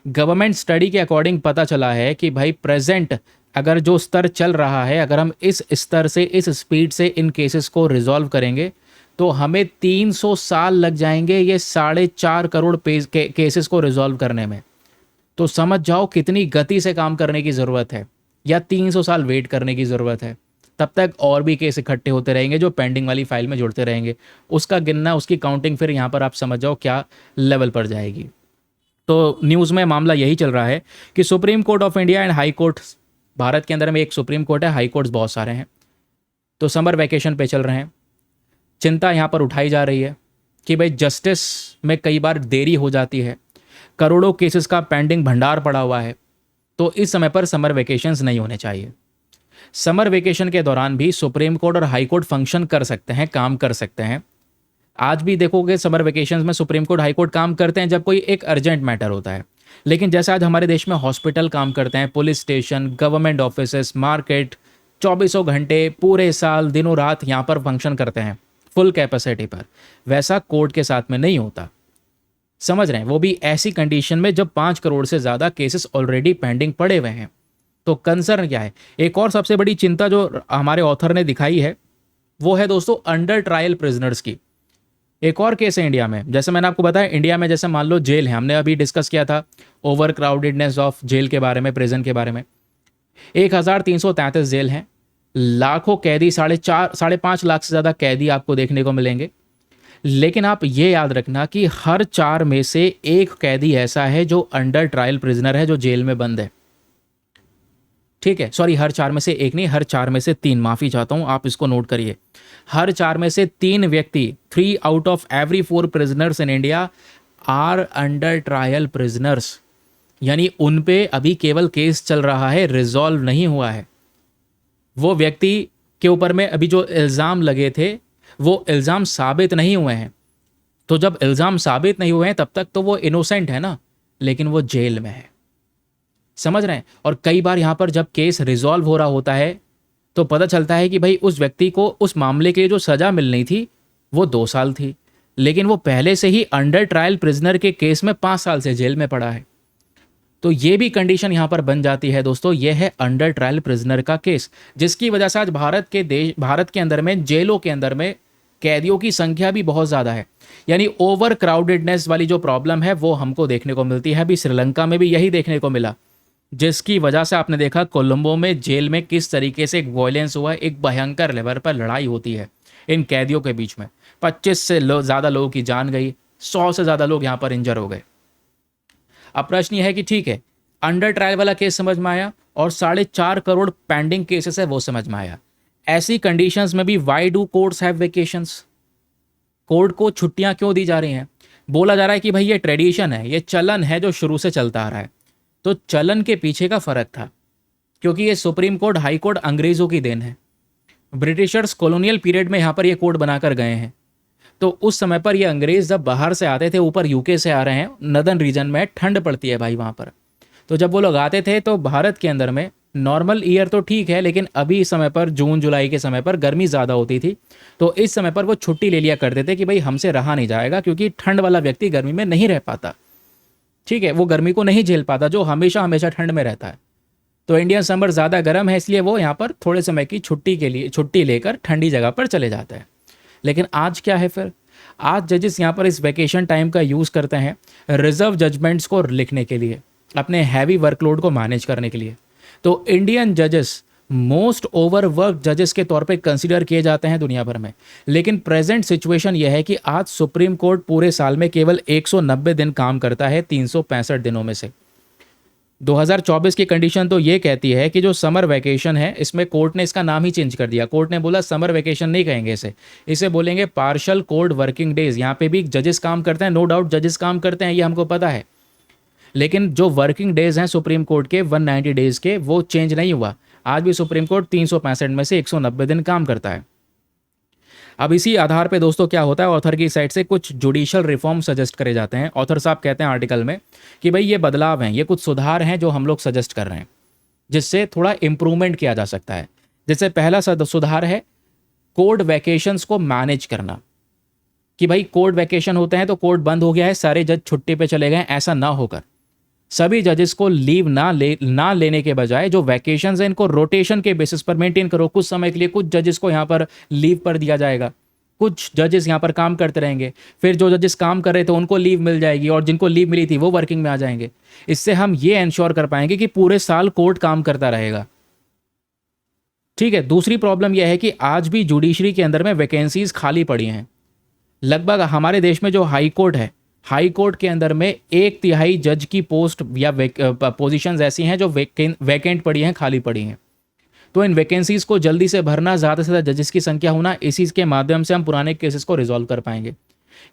गवर्नमेंट स्टडी के अकॉर्डिंग पता चला है कि भाई प्रेजेंट अगर जो स्तर चल रहा है, अगर हम इस स्तर से, इस स्पीड से इन केसेस को रिजॉल्व करेंगे तो हमें 300 साल लग जाएंगे ये 4.5 करोड़ केसेस को रिजॉल्व करने में। तो समझ जाओ कितनी गति से काम करने की ज़रूरत है। या 300 साल वेट करने की ज़रूरत है? तब तक और भी केस इकट्ठे होते रहेंगे जो पेंडिंग वाली फाइल में जुड़ते रहेंगे। उसका गिनना, उसकी काउंटिंग फिर यहाँ पर आप समझ जाओ क्या लेवल पर जाएगी। तो न्यूज़ में मामला यही चल रहा है कि supreme court of India and high court, Bharat के अंदर में एक सुप्रीम कोर्ट है, हाई कोर्ट्स बहुत सारे हैं, तो समर वैकेशन पे चल रहे हैं। चिंता यहाँ पर उठाई जा रही है कि भाई जस्टिस में कई बार देरी हो जाती है, करोड़ों केसेस का पेंडिंग भंडार पड़ा हुआ है, तो इस समय पर समर वेकेशंस नहीं होने चाहिए। समर वेकेशन के दौरान भी सुप्रीम कोर्ट और हाई कोर्ट फंक्शन कर सकते हैं, काम कर सकते हैं। आज भी देखोगे समर वेकेशंस में सुप्रीम कोर्ट, हाई कोर्ट काम करते हैं जब कोई एक अर्जेंट मैटर होता है। लेकिन जैसे आज हमारे देश में हॉस्पिटल काम करते हैं, police station, government offices, market, चौबीसों घंटे पूरे साल दिनों रात यहाँ पर फंक्शन करते हैं फुल कैपेसिटी पर, वैसा कोर्ट के साथ में नहीं होता। समझ रहे हैं? वो भी ऐसी कंडीशन में जब 5 करोड़ से ज़्यादा केसेस ऑलरेडी पेंडिंग पड़े हुए हैं। तो कंसर्न क्या है? एक और सबसे बड़ी चिंता जो हमारे ऑथर ने दिखाई है वो है दोस्तों अंडर ट्रायल प्रिजनर्स की। एक और केस है इंडिया में, जैसे मैंने आपको बताया, इंडिया में जैसे मान लो जेल है, हमने अभी डिस्कस किया था ओवर क्राउडेडनेस ऑफ जेल के बारे में, प्रिजन के बारे में। 1333 जेल हैं, लाखों कैदी, 4.5 लाख से ज़्यादा कैदी आपको देखने को मिलेंगे। लेकिन आप ये याद रखना कि हर 4 में से एक कैदी ऐसा है जो अंडर ट्रायल प्रिजनर है, जो जेल में बंद है। ठीक है, सॉरी, हर 4 में से एक नहीं, हर 4 में से 3, माफ़ी चाहता हूँ, आप इसको नोट करिए। हर 4 में से 3 व्यक्ति, 3 out of every 4 prisoners in India are under trial prisoners, यानी उन पे अभी केवल केस चल रहा है, रिजॉल्व नहीं हुआ है। वो व्यक्ति के ऊपर में अभी जो इल्ज़ाम लगे थे वो इल्ज़ाम साबित नहीं हुए हैं। तो जब इल्ज़ाम साबित नहीं हुए हैं तब तक तो वो इनोसेंट है ना, लेकिन वो जेल में है। समझ रहे हैं? और कई बार यहाँ पर जब केस रिजॉल्व हो रहा होता है तो पता चलता है कि भाई उस व्यक्ति को उस मामले के लिए जो सज़ा मिलनी थी वो 2 साल थी, लेकिन वो पहले से ही अंडर ट्रायल प्रिजनर के केस में 5 साल से जेल में पड़ा है। तो ये भी कंडीशन यहाँ पर बन जाती है दोस्तों। ये है अंडर ट्रायल प्रिजनर का केस, जिसकी वजह से आज भारत के अंदर में, जेलों के अंदर में कैदियों की संख्या भी बहुत ज़्यादा है। यानी ओवर क्राउडेडनेस वाली जो प्रॉब्लम है वो हमको देखने को मिलती है। अभी श्रीलंका में भी यही देखने को मिला, जिसकी वजह से आपने देखा कोलंबो में जेल में किस तरीके से एक वायलेंस हुआ, एक भयंकर लेवल पर लड़ाई होती है इन कैदियों के बीच में। 25 से ज़्यादा लोगों की जान गई, 100 से ज़्यादा लोग यहाँ पर इंजर हो गए। अब प्रश्न यह है कि ठीक है, अंडर ट्रायल वाला केस समझ में आया और 4.5 करोड़ पेंडिंग केसेस है वो समझ में आया। ऐसी कंडीशंस में भी why do courts have vacations? Court को छुट्टियां क्यों दी जा रही हैं? बोला जा रहा है कि भाई ये ट्रेडिशन है, ये चलन है जो शुरू से चलता आ रहा है। तो चलन के पीछे का फर्क था, क्योंकि ये सुप्रीम कोर्ट, हाई कोर्ट अंग्रेजों की देन है। ब्रिटिशर्स कॉलोनियल पीरियड में यहाँ पर ये कोर्ट बनाकर गए हैं। तो उस समय पर ये अंग्रेज जब बाहर से आते थे, ऊपर यूके से आ रहे हैं, नदर्न रीजन में ठंड पड़ती है भाई वहाँ पर, तो जब वो लोग आते थे तो भारत के अंदर में नॉर्मल ईयर तो ठीक है, लेकिन अभी इस समय पर जून जुलाई के समय पर गर्मी ज़्यादा होती थी। तो इस समय पर वो छुट्टी ले लिया करते थे कि भाई हमसे रहा नहीं जाएगा, क्योंकि ठंड वाला व्यक्ति गर्मी में नहीं रह पाता। ठीक है, वो गर्मी को नहीं झेल पाता जो हमेशा हमेशा ठंड में रहता है। तो इंडियन समर ज़्यादा गर्म है, इसलिए वो यहाँ पर थोड़े समय की छुट्टी लेकर ठंडी जगह पर चले जाते हैं। लेकिन आज क्या है फिर? आज जजेस यहाँ पर इस वेकेशन टाइम का यूज़ करते हैं रिजर्व जजमेंट्स को लिखने के लिए, अपने हैवी वर्कलोड को मैनेज करने के लिए। तो इंडियन जजेस मोस्ट ओवरवर्क जजेस के तौर पे कंसीडर किए जाते हैं दुनिया भर में। लेकिन प्रेजेंट सिचुएशन यह है कि आज सुप्रीम कोर्ट पूरे साल में केवल 190 दिन काम करता है 365 दिनों में से। 2024 की कंडीशन तो ये कहती है कि जो समर वैकेशन है, इसमें कोर्ट ने इसका नाम ही चेंज कर दिया। कोर्ट ने बोला समर वैकेशन नहीं कहेंगे इसे बोलेंगे पार्शियल कोर्ट वर्किंग डेज। यहाँ पे भी जजेस काम करते हैं, नो डाउट जजेस काम करते हैं, ये हमको पता है। लेकिन जो वर्किंग डेज हैं सुप्रीम कोर्ट के 190 डेज के, वो चेंज नहीं हुआ। आज भी सुप्रीम कोर्ट 365 में से 190 दिन काम करता है। अब इसी आधार पे दोस्तों क्या होता है, ऑथर की साइड से कुछ जुडिशियल रिफॉर्म सजेस्ट करे जाते हैं। ऑथर साहब कहते हैं आर्टिकल में कि भाई ये बदलाव हैं, ये कुछ सुधार हैं जो हम लोग सजेस्ट कर रहे हैं, जिससे थोड़ा इम्प्रूवमेंट किया जा सकता है। जैसे पहला सुधार है कोर्ट वैकेशंस को मैनेज करना, कि भाई कोर्ट वैकेशन होते हैं तो कोर्ट बंद हो गया है, सारे जज छुट्टी पे चले गए, ऐसा ना होकर सभी जजेस को लीव ना लेने के बजाय जो वैकेशंस हैं इनको रोटेशन के बेसिस पर मेंटेन करो। कुछ समय के लिए कुछ जजेस को यहाँ पर लीव पर दिया जाएगा, कुछ जजेस यहाँ पर काम करते रहेंगे, फिर जो जजेस काम कर रहे थे उनको लीव मिल जाएगी और जिनको लीव मिली थी वो वर्किंग में आ जाएंगे। इससे हम ये इंश्योर कर पाएंगे कि पूरे साल कोर्ट काम करता रहेगा। ठीक है, दूसरी प्रॉब्लम यह है कि आज भी जुडिशरी के अंदर में वैकेंसीज खाली पड़ी हैं। लगभग हमारे देश में जो हाई कोर्ट है, हाई कोर्ट के अंदर में 1/3 जज की पोस्ट या पोजीशंस ऐसी हैं जो वैकेंट पड़ी हैं, खाली पड़ी हैं। तो इन वैकेंसीज को जल्दी से भरना, ज़्यादा से ज़्यादा जजेस की संख्या होना, इसी के माध्यम से हम पुराने केसेस को रिजॉल्व कर पाएंगे।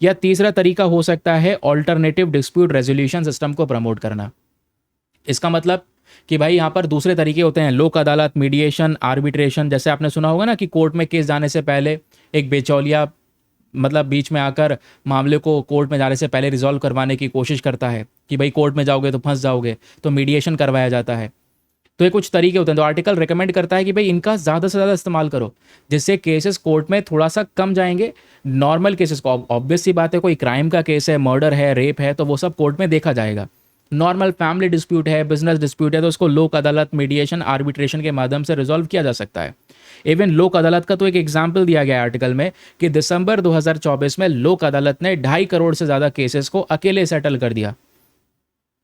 या तीसरा तरीका हो सकता है ऑल्टरनेटिव डिस्प्यूट रेजोल्यूशन सिस्टम को प्रमोट करना। इसका मतलब कि भाई यहाँ पर दूसरे तरीके होते हैं, लोक अदालत, मीडिएशन, आर्बिट्रेशन। जैसे आपने सुना होगा ना कि कोर्ट में केस जाने से पहले एक बेचौलिया मतलब बीच में आकर मामले को कोर्ट में जाने से पहले रिजॉल्व करवाने की कोशिश करता है कि भाई कोर्ट में जाओगे तो फंस जाओगे, तो मीडिएशन करवाया जाता है। तो ये कुछ तरीके होते हैं। तो आर्टिकल रिकमेंड करता है कि भाई इनका ज़्यादा से ज़्यादा इस्तेमाल करो, जिससे केसेस कोर्ट में थोड़ा सा कम जाएंगे। नॉर्मल केसेस को, ऑब्वियस सी बात है, कोई क्राइम का केस है, मर्डर है, रेप है, तो वो सब कोर्ट में देखा जाएगा। नॉर्मल फैमिली डिस्प्यूट है, बिजनेस डिस्प्यूट है, तो उसको लोक अदालत, मीडिएशन, आर्बिट्रेशन के माध्यम से रिजॉल्व किया जा सकता है। इवन लोक अदालत का तो एक एग्जाम्पल दिया गया है आर्टिकल में कि दिसंबर 2024 में लोक अदालत ने 2.5 करोड़ से ज़्यादा केसेस को अकेले सेटल कर दिया।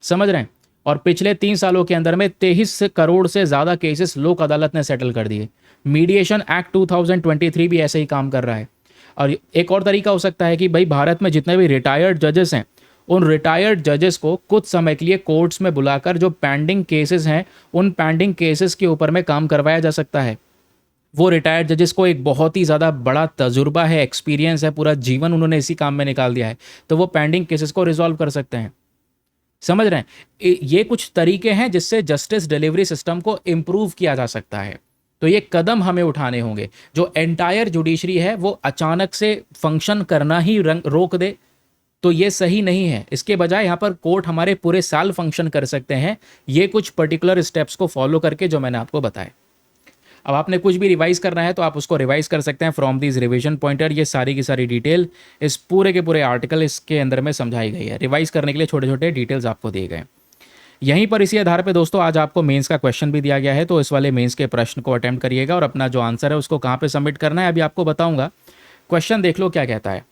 समझ रहे हैं? और पिछले 3 सालों के अंदर में 23 करोड़ से ज़्यादा केसेस लोक अदालत ने सेटल कर दिए। मीडिएशन एक्ट 2023 भी ऐसे ही काम कर रहा है। और एक और तरीका हो सकता है कि भाई भारत में जितने भी रिटायर्ड जजेस हैं, उन रिटायर्ड जजेस को कुछ समय के लिए कोर्ट्स में बुलाकर जो पेंडिंग केसेस हैं, उन पेंडिंग केसेस के ऊपर में काम करवाया जा सकता है। वो रिटायर्ड जजेस को एक बहुत ही ज़्यादा बड़ा तजुर्बा है, एक्सपीरियंस है, पूरा जीवन उन्होंने इसी काम में निकाल दिया है, तो वो पेंडिंग केसेस को रिजॉल्व कर सकते हैं। समझ रहे हैं? ये कुछ तरीके हैं जिससे जस्टिस डिलीवरी सिस्टम को इम्प्रूव किया जा सकता है। तो ये कदम हमें उठाने होंगे। जो एंटायर जुडिशरी है वो अचानक से फंक्शन करना ही रोक दे, तो ये सही नहीं है। इसके बजाय यहाँ पर कोर्ट हमारे पूरे साल फंक्शन कर सकते हैं, ये कुछ पर्टिकुलर स्टेप्स को फॉलो करके जो मैंने आपको बताया। अब आपने कुछ भी रिवाइज करना है तो आप उसको रिवाइज कर सकते हैं फ्रॉम दिस रिवीजन पॉइंटर। ये सारी की सारी डिटेल इस पूरे के पूरे आर्टिकल इसके अंदर में समझाई गई है। रिवाइज करने के लिए छोटे छोटे डिटेल्स आपको दिए गए। यहीं पर इसी आधार पे दोस्तों आज आपको मेंस का क्वेश्चन भी दिया गया है, तो इस वाले मेंस के प्रश्न को अटेम्प्ट करिएगा और अपना जो आंसर है उसको कहाँ पे सबमिट करना है अभी आपको बताऊंगा। क्वेश्चन देख लो क्या कहता है।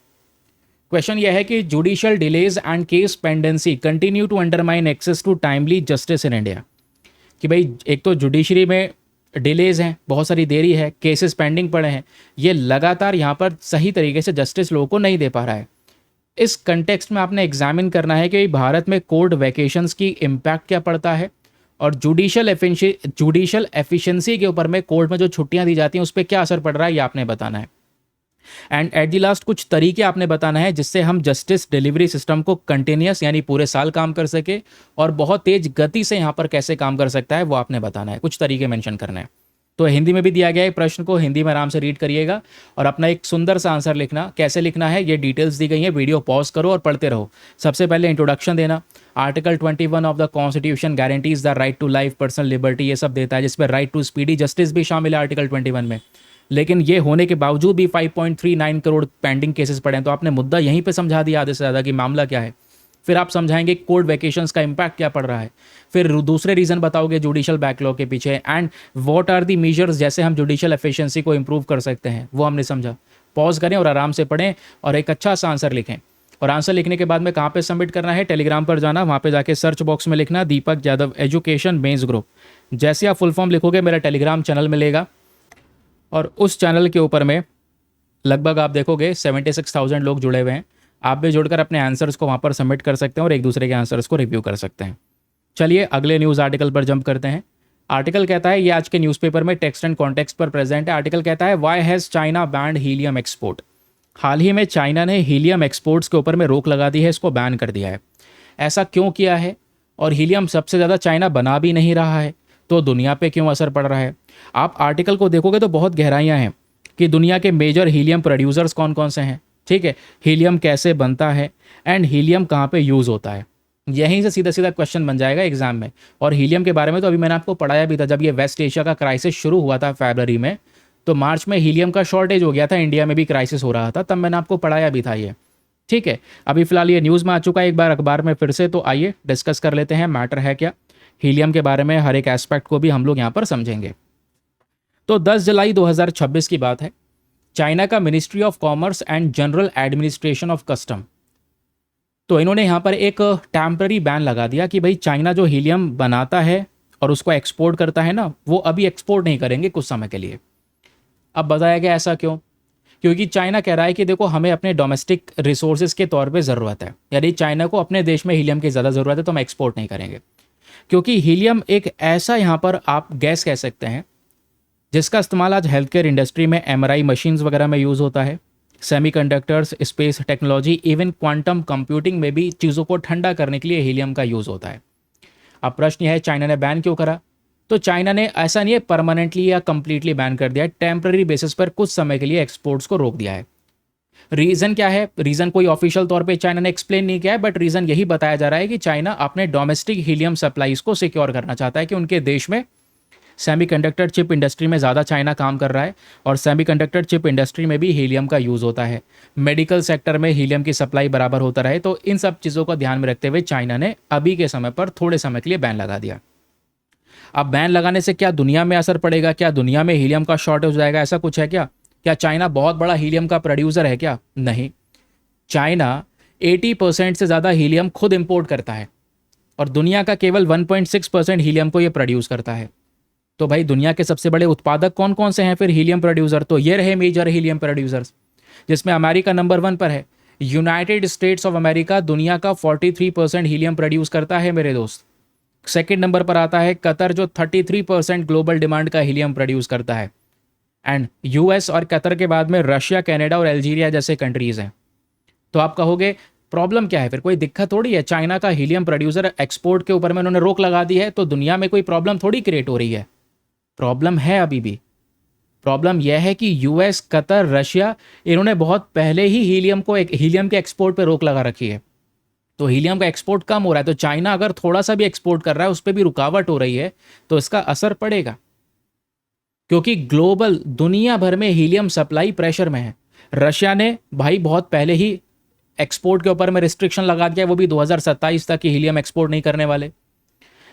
क्वेश्चन यह है कि judicial delays and case pendency continue to undermine access to timely justice in India. कि भाई एक तो जुडिशरी में डिलेज हैं, बहुत सारी देरी है, केसेस पेंडिंग पड़े हैं, ये लगातार यहाँ पर सही तरीके से जस्टिस लोगों को नहीं दे पा रहा है। इस कंटेक्स्ट में आपने एग्जामिन करना है कि भारत में कोर्ट वैकेशंस की इम्पैक्ट क्या पड़ता है और जुडिशियल एफिशिएंसी के ऊपर में कोर्ट में जो छुट्टियां दी जाती हैं उस पर क्या असर पड़ रहा है, ये आपने बताना है। एंड एट दी लास्ट कुछ तरीके आपने बताना है जिससे हम जस्टिस डिलीवरी सिस्टम को कंटिन्यूस यानी पूरे साल काम कर सके और बहुत तेज गति से यहाँ पर कैसे काम कर सकता है वो आपने बताना है, कुछ तरीके मेंशन करना है। तो हिंदी में भी दिया गया है, प्रश्न को हिंदी में आराम से रीड करिएगा और अपना एक सुंदर सा आंसर लिखना। कैसे लिखना है ये डिटेल्स दी गई है, वीडियो पॉज करो और पढ़ते रहो। सबसे पहले इंट्रोडक्शन देना, article 21 of the constitution guarantees the right to life, personal liberty, ये सब देता है, जिसमें राइट टू स्पीडी जस्टिस भी शामिल है आर्टिकल 21 में। लेकिन ये होने के बावजूद भी 5.39 करोड़ पेंडिंग केसेस पड़े हैं, तो आपने मुद्दा यहीं पे समझा दिया आधे से ज़्यादा कि मामला क्या है। फिर आप समझाएंगे कोर्ट वैकेशंस का इम्पैक्ट क्या पड़ रहा है, फिर दूसरे रीज़न बताओगे जुडिशियल बैकलॉग के पीछे, and what are the measures जैसे हम जुडिशियल एफिशिएंसी को इंप्रूव कर सकते हैं, वो हमने समझा। पॉज करें और आराम से पढ़ें और एक अच्छा सा आंसर लिखें। और आंसर लिखने के बाद में कहाँ पे सबमिट करना है, टेलीग्राम पर जाना, वहाँ पे जाके सर्च बॉक्स में लिखना Deepak Yadav education mains group. जैसे आप फुल फॉर्म लिखोगे मेरा टेलीग्राम चैनल मिलेगा और उस चैनल के ऊपर में लगभग आप देखोगे 76,000 लोग जुड़े हुए हैं। आप भी जुड़कर अपने आंसर्स को वहाँ पर सबमिट कर सकते हैं और एक दूसरे के आंसर्स को रिव्यू कर सकते हैं। चलिए अगले न्यूज़ आर्टिकल पर जंप करते हैं। आर्टिकल कहता है, ये आज के न्यूज़पेपर में टेक्स्ट एंड कॉन्टेक्स्ट पर प्रेजेंट है। आर्टिकल कहता है why has China banned helium export. हाल ही में चाइना ने हीलियम एक्सपोर्ट्स के ऊपर में रोक लगा दी है, इसको बैन कर दिया है। ऐसा क्यों किया है और हीलियम सबसे ज़्यादा चाइना बना भी नहीं रहा है, तो दुनिया पे क्यों असर पड़ रहा है। आप आर्टिकल को देखोगे तो बहुत गहराइयाँ हैं कि दुनिया के मेजर हीलियम प्रोड्यूसर्स कौन कौन से हैं, ठीक है, हीलियम कैसे बनता है एंड हीलियम कहाँ पे यूज़ होता है। यहीं से सीधा सीधा क्वेश्चन बन जाएगा एग्जाम में। और हीलियम के बारे में तो अभी मैंने आपको पढ़ाया भी था, जब ये वेस्ट एशिया का क्राइसिस शुरू हुआ था फरवरी में, तो मार्च में हीलियम का शॉर्टेज हो गया था, इंडिया में भी क्राइसिस हो रहा था, तब मैंने आपको पढ़ाया भी था ये, ठीक है। अभी फिलहाल ये न्यूज़ में आ चुका है एक बार अखबार में फिर से, तो आइए डिस्कस कर लेते हैं मैटर है क्या। हीलियम के बारे में हर एक एस्पेक्ट को भी हम लोग यहाँ पर समझेंगे। तो 10 जुलाई 2026 की बात है। चाइना का ministry of commerce and general administration of custom, तो इन्होंने यहाँ पर एक टेम्पररी बैन लगा दिया कि भाई चाइना जो हीलियम बनाता है और उसको एक्सपोर्ट करता है ना, वो अभी एक्सपोर्ट नहीं करेंगे कुछ समय के लिए। अब बताया गया ऐसा क्यों? क्योंकि चाइना कह रहा है कि देखो हमें अपने डोमेस्टिक रिसोर्सेज के तौर पे ज़रूरत है, यानी चाइना को अपने देश में हीलियम की ज़्यादा ज़रूरत है, तो हम एक्सपोर्ट नहीं करेंगे। क्योंकि हीलियम एक ऐसा यहाँ पर आप गैस कह सकते हैं जिसका इस्तेमाल आज हेल्थ केयर इंडस्ट्री में एमआरआई मशीन्स वगैरह में यूज़ होता है, semiconductors, space technology, even quantum computing में भी चीज़ों को ठंडा करने के लिए हीलियम का यूज़ होता है। अब प्रश्न यह है चाइना ने बैन क्यों करा? तो चाइना ने ऐसा नहीं है परमानेंटली या कंप्लीटली बैन कर दिया है, टेम्पररी बेसिस पर कुछ समय के लिए एक्सपोर्ट्स को रोक दिया है। रीज़न क्या है? रीज़न कोई ऑफिशियल तौर पे चाइना ने एक्सप्लेन नहीं किया है, बट रीज़न यही बताया जा रहा है कि चाइना अपने डोमेस्टिक हीलियम सप्लाईज को सिक्योर करना चाहता है कि उनके देश में सेमीकंडक्टर चिप इंडस्ट्री में ज़्यादा चाइना काम कर रहा है और सेमीकंडक्टर चिप इंडस्ट्री में भी हीलियम का यूज़ होता है, मेडिकल सेक्टर में हीलियम की सप्लाई बराबर होता रहे। तो इन सब चीज़ों को ध्यान में रखते हुए चाइना ने अभी के समय पर थोड़े समय के लिए बैन लगा दिया। अब बैन लगाने से क्या दुनिया में असर पड़ेगा? क्या दुनिया में हीलियम का शॉर्टेज हो जाएगा? ऐसा कुछ है क्या? क्या चाइना बहुत बड़ा हीलियम का प्रोड्यूसर है क्या? नहीं। चाइना 80% से ज़्यादा हीलियम खुद इंपोर्ट करता है और दुनिया का केवल 1.6% हीलियम को ये प्रोड्यूस करता है। तो भाई दुनिया के सबसे बड़े उत्पादक कौन कौन से हैं फिर हीलियम प्रोड्यूसर? तो ये रहे मेजर हीलियम प्रोड्यूसर्स, जिसमें अमेरिका नंबर 1 पर है। यूनाइटेड स्टेट्स ऑफ अमेरिका दुनिया का 43% हीलियम प्रोड्यूस करता है मेरे दोस्त। सेकेंड नंबर पर आता है कतर, जो 33% ग्लोबल डिमांड का हीलियम प्रोड्यूस करता है। एंड यूएस और कतर के बाद में रशिया, कनाडा और अल्जीरिया जैसे कंट्रीज़ हैं। तो आप कहोगे प्रॉब्लम क्या है फिर? कोई दिक्कत थोड़ी है, चाइना का हीलियम प्रोड्यूसर एक्सपोर्ट के ऊपर में उन्होंने रोक लगा दी है तो दुनिया में कोई प्रॉब्लम थोड़ी क्रिएट हो रही है। प्रॉब्लम है अभी भी। प्रॉब्लम यह है कि यूएस, कतर, रशिया, इन्होंने बहुत पहले ही हीलियम के एक्सपोर्ट पे रोक लगा रखी है। तो हीलियम का एक्सपोर्ट कम हो रहा है, तो चाइना अगर थोड़ा सा भी एक्सपोर्ट कर रहा है उस पर भी रुकावट हो रही है तो इसका असर पड़ेगा। क्योंकि ग्लोबल दुनिया भर में हीलियम सप्लाई प्रेशर में है। रशिया ने भाई बहुत पहले ही एक्सपोर्ट के ऊपर में रिस्ट्रिक्शन लगा दिया, वो भी 2027 तक ही हीलियम एक्सपोर्ट नहीं करने वाले।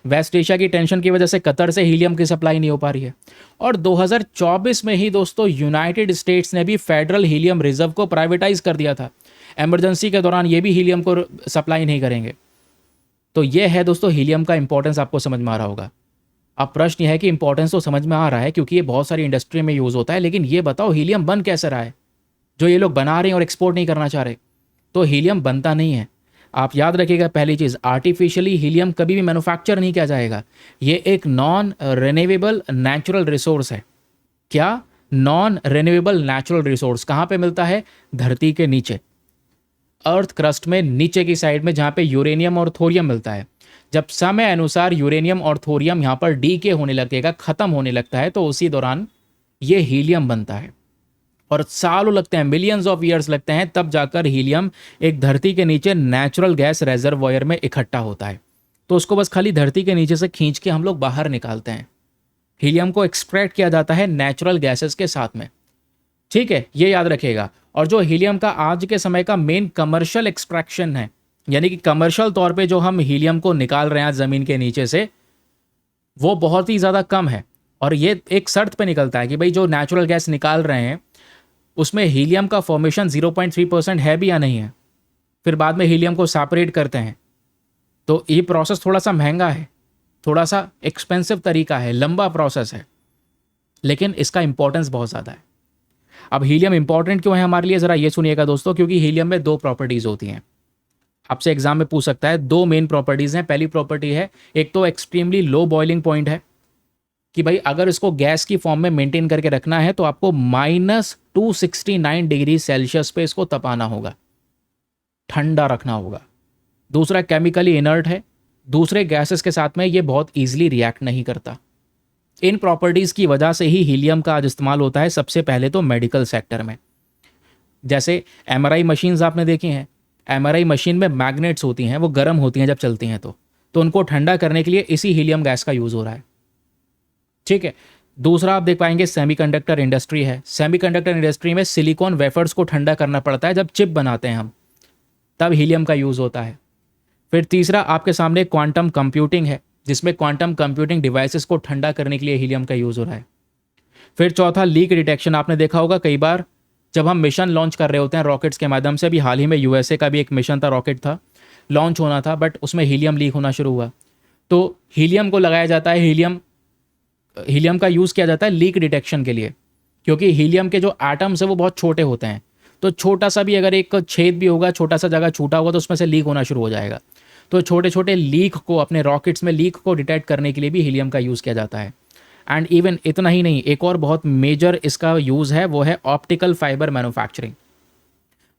वेस्ट एशिया की टेंशन की वजह से कतर से हीलियम की सप्लाई नहीं हो पा रही है। और 2024 में ही दोस्तों यूनाइटेड स्टेट्स ने भी फेडरल हीलियम रिजर्व को प्राइवेटाइज कर दिया था। इमरजेंसी के दौरान ये भी हीलियम को सप्लाई नहीं करेंगे। तो ये है दोस्तों हीलियम का इंपॉर्टेंस, आपको समझ में आ रहा होगा। अब प्रश्न यह है कि इंपॉर्टेंस तो समझ में आ रहा है क्योंकि ये बहुत सारी इंडस्ट्री में यूज़ होता है, लेकिन ये बताओ हीलियम बन कैसे रहा है जो ये लोग बना रहे हैं और एक्सपोर्ट नहीं करना चाह रहे? तो हीलियम बनता नहीं है। आप याद रखिएगा पहली चीज़, आर्टिफिशियली हीलियम कभी भी मैन्युफैक्चर नहीं किया जाएगा। ये एक नॉन रिन्यूएबल नेचुरल रिसोर्स है। क्या? नॉन रिन्यूएबल नेचुरल रिसोर्स कहाँ पे मिलता है? धरती के नीचे, अर्थ क्रस्ट में नीचे की साइड में, जहाँ पे यूरेनियम और थोरियम मिलता है। जब समय अनुसार यूरेनियम और थोरियम यहाँ पर डीके होने लगेगा, ख़त्म होने लगता है, तो उसी दौरान ये हीलियम बनता है। और सालों लगते हैं, मिलियंस ऑफ ईयर्स लगते हैं, तब जाकर हीलियम एक धरती के नीचे नेचुरल गैस रेजर्वॉयर में इकट्ठा होता है। तो उसको बस खाली धरती के नीचे से खींच के हम लोग बाहर निकालते हैं। हीलियम को एक्सट्रैक्ट किया जाता है नेचुरल गैसेस के साथ में। ठीक है, ये याद रखिएगा। और जो हीलियम का आज के समय का मेन कमर्शियल एक्सट्रैक्शन है, यानी कि कमर्शियल तौर पे जो हम हीलियम को निकाल रहे हैं ज़मीन के नीचे से, वो बहुत ही ज़्यादा कम है। और ये एक शर्त पे निकलता है कि भाई जो नेचुरल गैस निकाल रहे हैं उसमें हीलियम का फॉर्मेशन 0.3% है भी या नहीं है। फिर बाद में हीलियम को सेपरेट करते हैं। तो ये प्रोसेस थोड़ा सा महंगा है, थोड़ा सा एक्सपेंसिव तरीका है, लंबा प्रोसेस है, लेकिन इसका इंपॉर्टेंस बहुत ज़्यादा है। अब हीलियम इंपॉर्टेंट क्यों है हमारे लिए, ज़रा ये सुनिएगा दोस्तों। क्योंकि हीलियम में 2 प्रॉपर्टीज़ होती हैं। आपसे एग्जाम में पूछ सकता है, 2 मेन प्रॉपर्टीज़ हैं। पहली प्रॉपर्टी है, एक तो एक्सट्रीमली लो बॉइलिंग पॉइंट है, कि भाई अगर इसको गैस की फॉर्म में मेंटेन करके रखना है तो आपको -269 डिग्री सेल्सियस पे इसको तपाना होगा, ठंडा रखना होगा। दूसरा, केमिकली इनर्ट है, दूसरे गैसेस के साथ में ये बहुत ईजिली रिएक्ट नहीं करता। इन प्रॉपर्टीज़ की वजह से ही हीलियम का आज इस्तेमाल होता है सबसे पहले तो मेडिकल सेक्टर में। जैसे एमआरआई मशीन्स आपने देखी हैं, एमआरआई मशीन में मैग्नेट्स होती हैं, वो गर्म होती हैं जब चलती हैं, तो उनको ठंडा करने के लिए इसी हीलियम गैस का यूज़ हो रहा है। ठीक है। दूसरा आप देख पाएंगे सेमीकंडक्टर इंडस्ट्री है। सेमीकंडक्टर इंडस्ट्री में सिलिकॉन वेफर्स को ठंडा करना पड़ता है, जब चिप बनाते हैं हम तब हीलियम का यूज़ होता है। फिर तीसरा आपके सामने क्वांटम कंप्यूटिंग है, जिसमें क्वांटम कंप्यूटिंग डिवाइसेस को ठंडा करने के लिए हीलियम का यूज़ हो रहा है। फिर चौथा, लीक डिटेक्शन। आपने देखा होगा कई बार जब हम मिशन लॉन्च कर रहे होते हैं रॉकेट्स के माध्यम से, अभी हाल ही में यूएसए का भी एक मिशन था, रॉकेट था, लॉन्च होना था, बट उसमें हीलियम लीक होना शुरू हुआ। तो हीलियम को लगाया जाता है, हीलियम का यूज़ किया जाता है लीक डिटेक्शन के लिए, क्योंकि हीलियम के जो एटम्स है वो बहुत छोटे होते हैं। तो छोटा सा भी अगर एक छेद भी होगा, छोटा सा जगह छूटा होगा, तो उसमें से लीक होना शुरू हो जाएगा। तो छोटे छोटे लीक को, अपने रॉकेट्स में लीक को डिटेक्ट करने के लिए भी हीलियम का यूज़ किया जाता है। एंड इवन इतना ही नहीं, एक और बहुत मेजर इसका यूज़ है, वो है optical fibre manufacturing.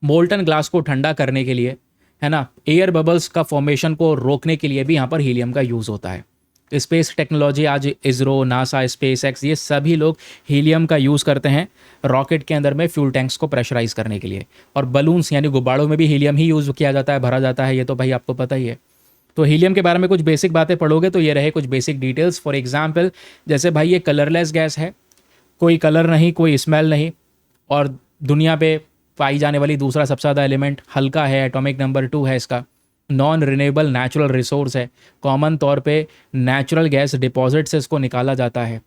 Molten glass को ठंडा करने के लिए, है ना, एयर बबल्स का फॉर्मेशन को रोकने के लिए भी यहाँ पर हीलियम का यूज़ होता है। स्पेस टेक्नोलॉजी आज इसरो, नासा, स्पेस एक्स, ये सभी लोग हीलियम का यूज़ करते हैं रॉकेट के अंदर में फ्यूल टैंक्स को प्रेशराइज करने के लिए। और बलून्स यानी गुब्बारों में भी हीलियम ही यूज़ किया जाता है, भरा जाता है, ये तो भाई आपको पता ही है। तो हीलियम के बारे में कुछ बेसिक बातें पढ़ोगे तो ये रहे कुछ बेसिक डिटेल्स। फॉर एग्जाम्पल, जैसे भाई ये कलरलेस गैस है, कोई कलर नहीं, कोई स्मेल नहीं, और दुनिया पे पाई जाने वाली दूसरा सबसे ज़्यादा एलिमेंट, हल्का है, एटॉमिक नंबर 2 है इसका, नॉन रिन्यूएबल नेचुरल रिसोर्स है, कॉमन तौर पे नेचुरल गैस डिपॉजिट से इसको निकाला जाता है।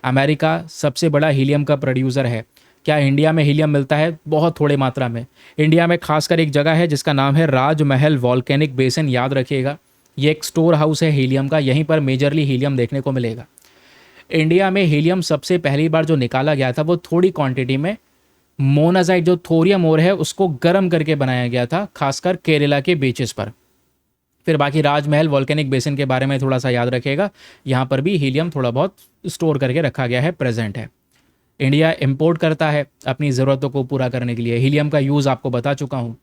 अमेरिका सबसे बड़ा हीलियम का प्रोड्यूसर है। क्या इंडिया में हीलियम मिलता है? बहुत थोड़े मात्रा में। इंडिया में खासकर एक जगह है जिसका नाम है राजमहल वॉल्केनिक बेसिन, याद रखिएगा, ये एक स्टोर हाउस है हीलियम का, यहीं पर मेजरली हीलियम देखने को मिलेगा। इंडिया में हीलियम सबसे पहली बार जो निकाला गया था वो थोड़ी क्वांटिटी में मोनाजाइट, जो थोरियम ओर है, उसको गर्म करके बनाया गया था, खासकर केरला के बीचेस पर। फिर बाकी राजमहल वॉल्केनिक बेसिन के बारे में थोड़ा सा याद रखिएगा, यहाँ पर भी हीलियम थोड़ा बहुत स्टोर करके रखा गया है, प्रेजेंट है। इंडिया इंपोर्ट करता है अपनी ज़रूरतों को पूरा करने के लिए। हीलियम का यूज़ आपको बता चुका हूँ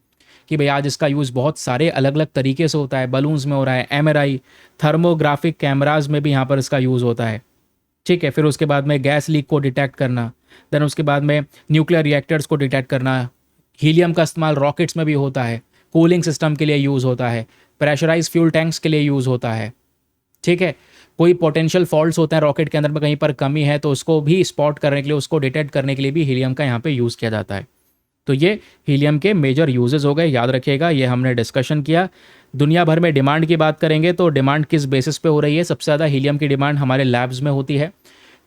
कि भाई आज इसका यूज़ बहुत सारे अलग अलग तरीके से होता है। बलून्स में हो रहा है, एमआरआई, थर्मोग्राफिक कैमराज में भी यहाँ पर इसका यूज़ होता है। ठीक है, फिर उसके बाद में गैस लीक को डिटेक्ट करना, देन उसके बाद में न्यूक्लियर रिएक्टर्स को डिटेक्ट करना। हीलियम का इस्तेमाल रॉकेट्स में भी होता है, कूलिंग सिस्टम के लिए यूज़ होता है, प्रेशराइज फ्यूल टैंक्स के लिए यूज़ होता है। ठीक है, कोई पोटेंशियल फॉल्ट्स होते हैं रॉकेट के अंदर में, कहीं पर कमी है तो उसको भी स्पॉट करने के लिए, उसको डिटेक्ट करने के लिए भी हीलियम का यहाँ पे यूज़ किया जाता है। तो ये हीलियम के मेजर यूजेस हो गए, याद रखिएगा, ये हमने डिस्कशन किया। दुनिया भर में डिमांड की बात करेंगे तो डिमांड किस बेसिस पे हो रही है? सबसे ज़्यादा हीलियम की डिमांड हमारे लैब्स में होती है,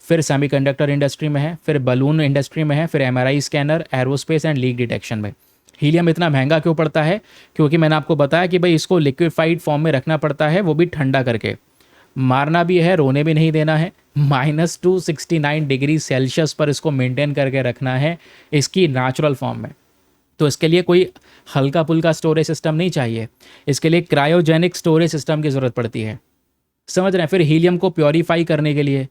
फिर सेमीकंडक्टर इंडस्ट्री में है, फिर बलून इंडस्ट्री में है, फिर MRI scanner, aerospace and leak detection में। हीलियम इतना महंगा क्यों पड़ता है? क्योंकि मैंने आपको बताया कि भाई इसको लिक्विफाइड फॉर्म में रखना पड़ता है, वो भी ठंडा करके। मारना भी है, रोने भी नहीं देना है, -269 डिग्री सेल्सियस पर इसको मेंटेन करके रखना है इसकी नेचुरल फॉर्म में। तो इसके लिए कोई हल्का पुल्का स्टोरेज सिस्टम नहीं चाहिए, इसके लिए क्रायोजेनिक स्टोरेज सिस्टम की ज़रूरत पड़ती है, समझ रहे हैं। फिर हीलियम को प्योरीफाई करने के लिए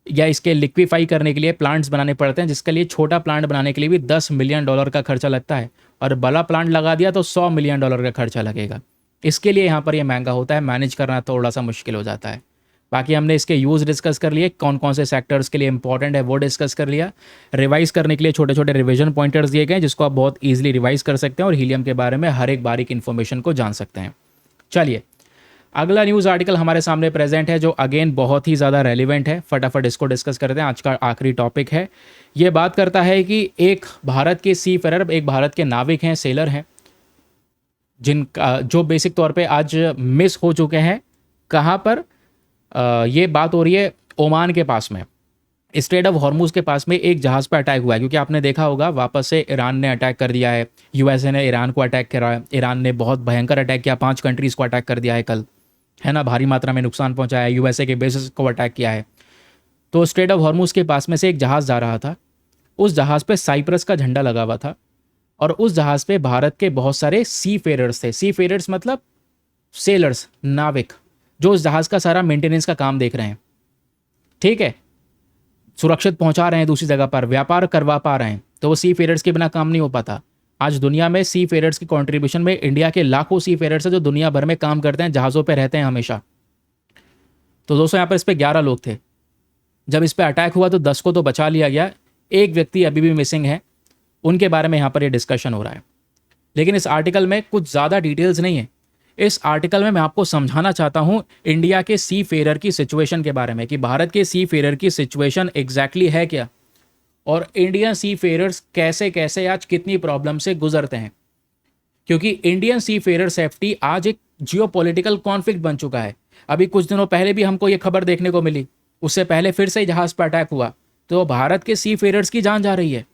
या इसके लिक्विफाई करने के लिए प्लांट्स बनाने पड़ते हैं, जिसके लिए छोटा प्लांट बनाने के लिए भी $10 मिलियन का खर्चा लगता है, और बड़ा प्लांट लगा दिया तो $100 मिलियन का खर्चा लगेगा। इसके लिए यहाँ पर ये महंगा होता है, मैनेज करना थोड़ा सा मुश्किल हो जाता है। बाकी हमने इसके यूज़ डिस्कस कर लिए, कौन कौन से सेक्टर्स के लिए इंपॉर्टेंट है वो डिस्कस कर लिया। रिवाइज करने के लिए छोटे छोटे रिवीजन पॉइंटर्स दिए गए, जिसको आप बहुत ईजिली रिवाइज कर सकते हैं और हीलियम के बारे में हर एक बारीक इन्फॉर्मेशन को जान सकते हैं। चलिए, अगला न्यूज़ आर्टिकल हमारे सामने प्रेजेंट है, जो अगेन बहुत ही ज़्यादा रेलिवेंट है, फटाफट इसको डिस्कस करते हैं। आज का आखिरी टॉपिक है, ये बात करता है कि एक भारत के सी फेरर, एक भारत के नाविक हैं, सेलर हैं, जिनका जो बेसिक तौर पे आज मिस हो चुके हैं। कहाँ पर? ये बात हो रही है ओमान के पास में, स्ट्रेट ऑफ हॉर्मुज के पास में एक जहाज़ पर अटैक हुआ है, क्योंकि आपने देखा होगा वापस से ईरान ने अटैक कर दिया है, यूएसए ने ईरान को अटैक करा है, ईरान ने बहुत भयंकर अटैक किया, 5 कंट्रीज़ को अटैक कर दिया है कल, है ना, भारी मात्रा में नुकसान पहुंचाया है, यूएसए के बेसिस को अटैक किया है। तो स्ट्रेट ऑफ हॉर्मुज के पास में से एक जहाज़ जा रहा था, उस जहाज़ पे साइप्रस का झंडा लगा हुआ था, और उस जहाज़ पे भारत के बहुत सारे सी फेरर्स थे। सी फेरर्स मतलब सेलर्स, नाविक, जो उस जहाज़ का सारा मेंटेनेंस का काम देख रहे हैं, ठीक है, सुरक्षित पहुंचा रहे हैं दूसरी जगह पर, व्यापार करवा पा रहे हैं। तो वो सी फेरर्स के बिना काम नहीं हो पाता। आज दुनिया में सी फेरर्स की कंट्रीब्यूशन में इंडिया के लाखों सी फेरर्स हैं जो दुनिया भर में काम करते हैं, जहाज़ों पे रहते हैं हमेशा। तो दोस्तों यहाँ पर इस पर 11 लोग थे। जब इस पर अटैक हुआ तो 10 को तो बचा लिया गया, एक व्यक्ति अभी भी मिसिंग है, उनके बारे में यहाँ पर ये डिस्कशन हो रहा है। लेकिन इस आर्टिकल में कुछ ज़्यादा डिटेल्स नहीं है। इस आर्टिकल में मैं आपको समझाना चाहता हूँ इंडिया के सी फेरर की सिचुएशन के बारे में, कि भारत के सी फेरर की सिचुएशन एग्जैक्टली है क्या, और इंडियन सी फेरर्स कैसे कैसे आज कितनी प्रॉब्लम से गुजरते हैं। क्योंकि इंडियन सी फेरर सेफ्टी आज एक जियोपॉलिटिकल कॉन्फ्लिक्ट बन चुका है। अभी कुछ दिनों पहले भी हमको ये खबर देखने को मिली, उससे पहले फिर से जहाज़ पर अटैक हुआ, तो भारत के सी फेरर्स की जान जा रही है।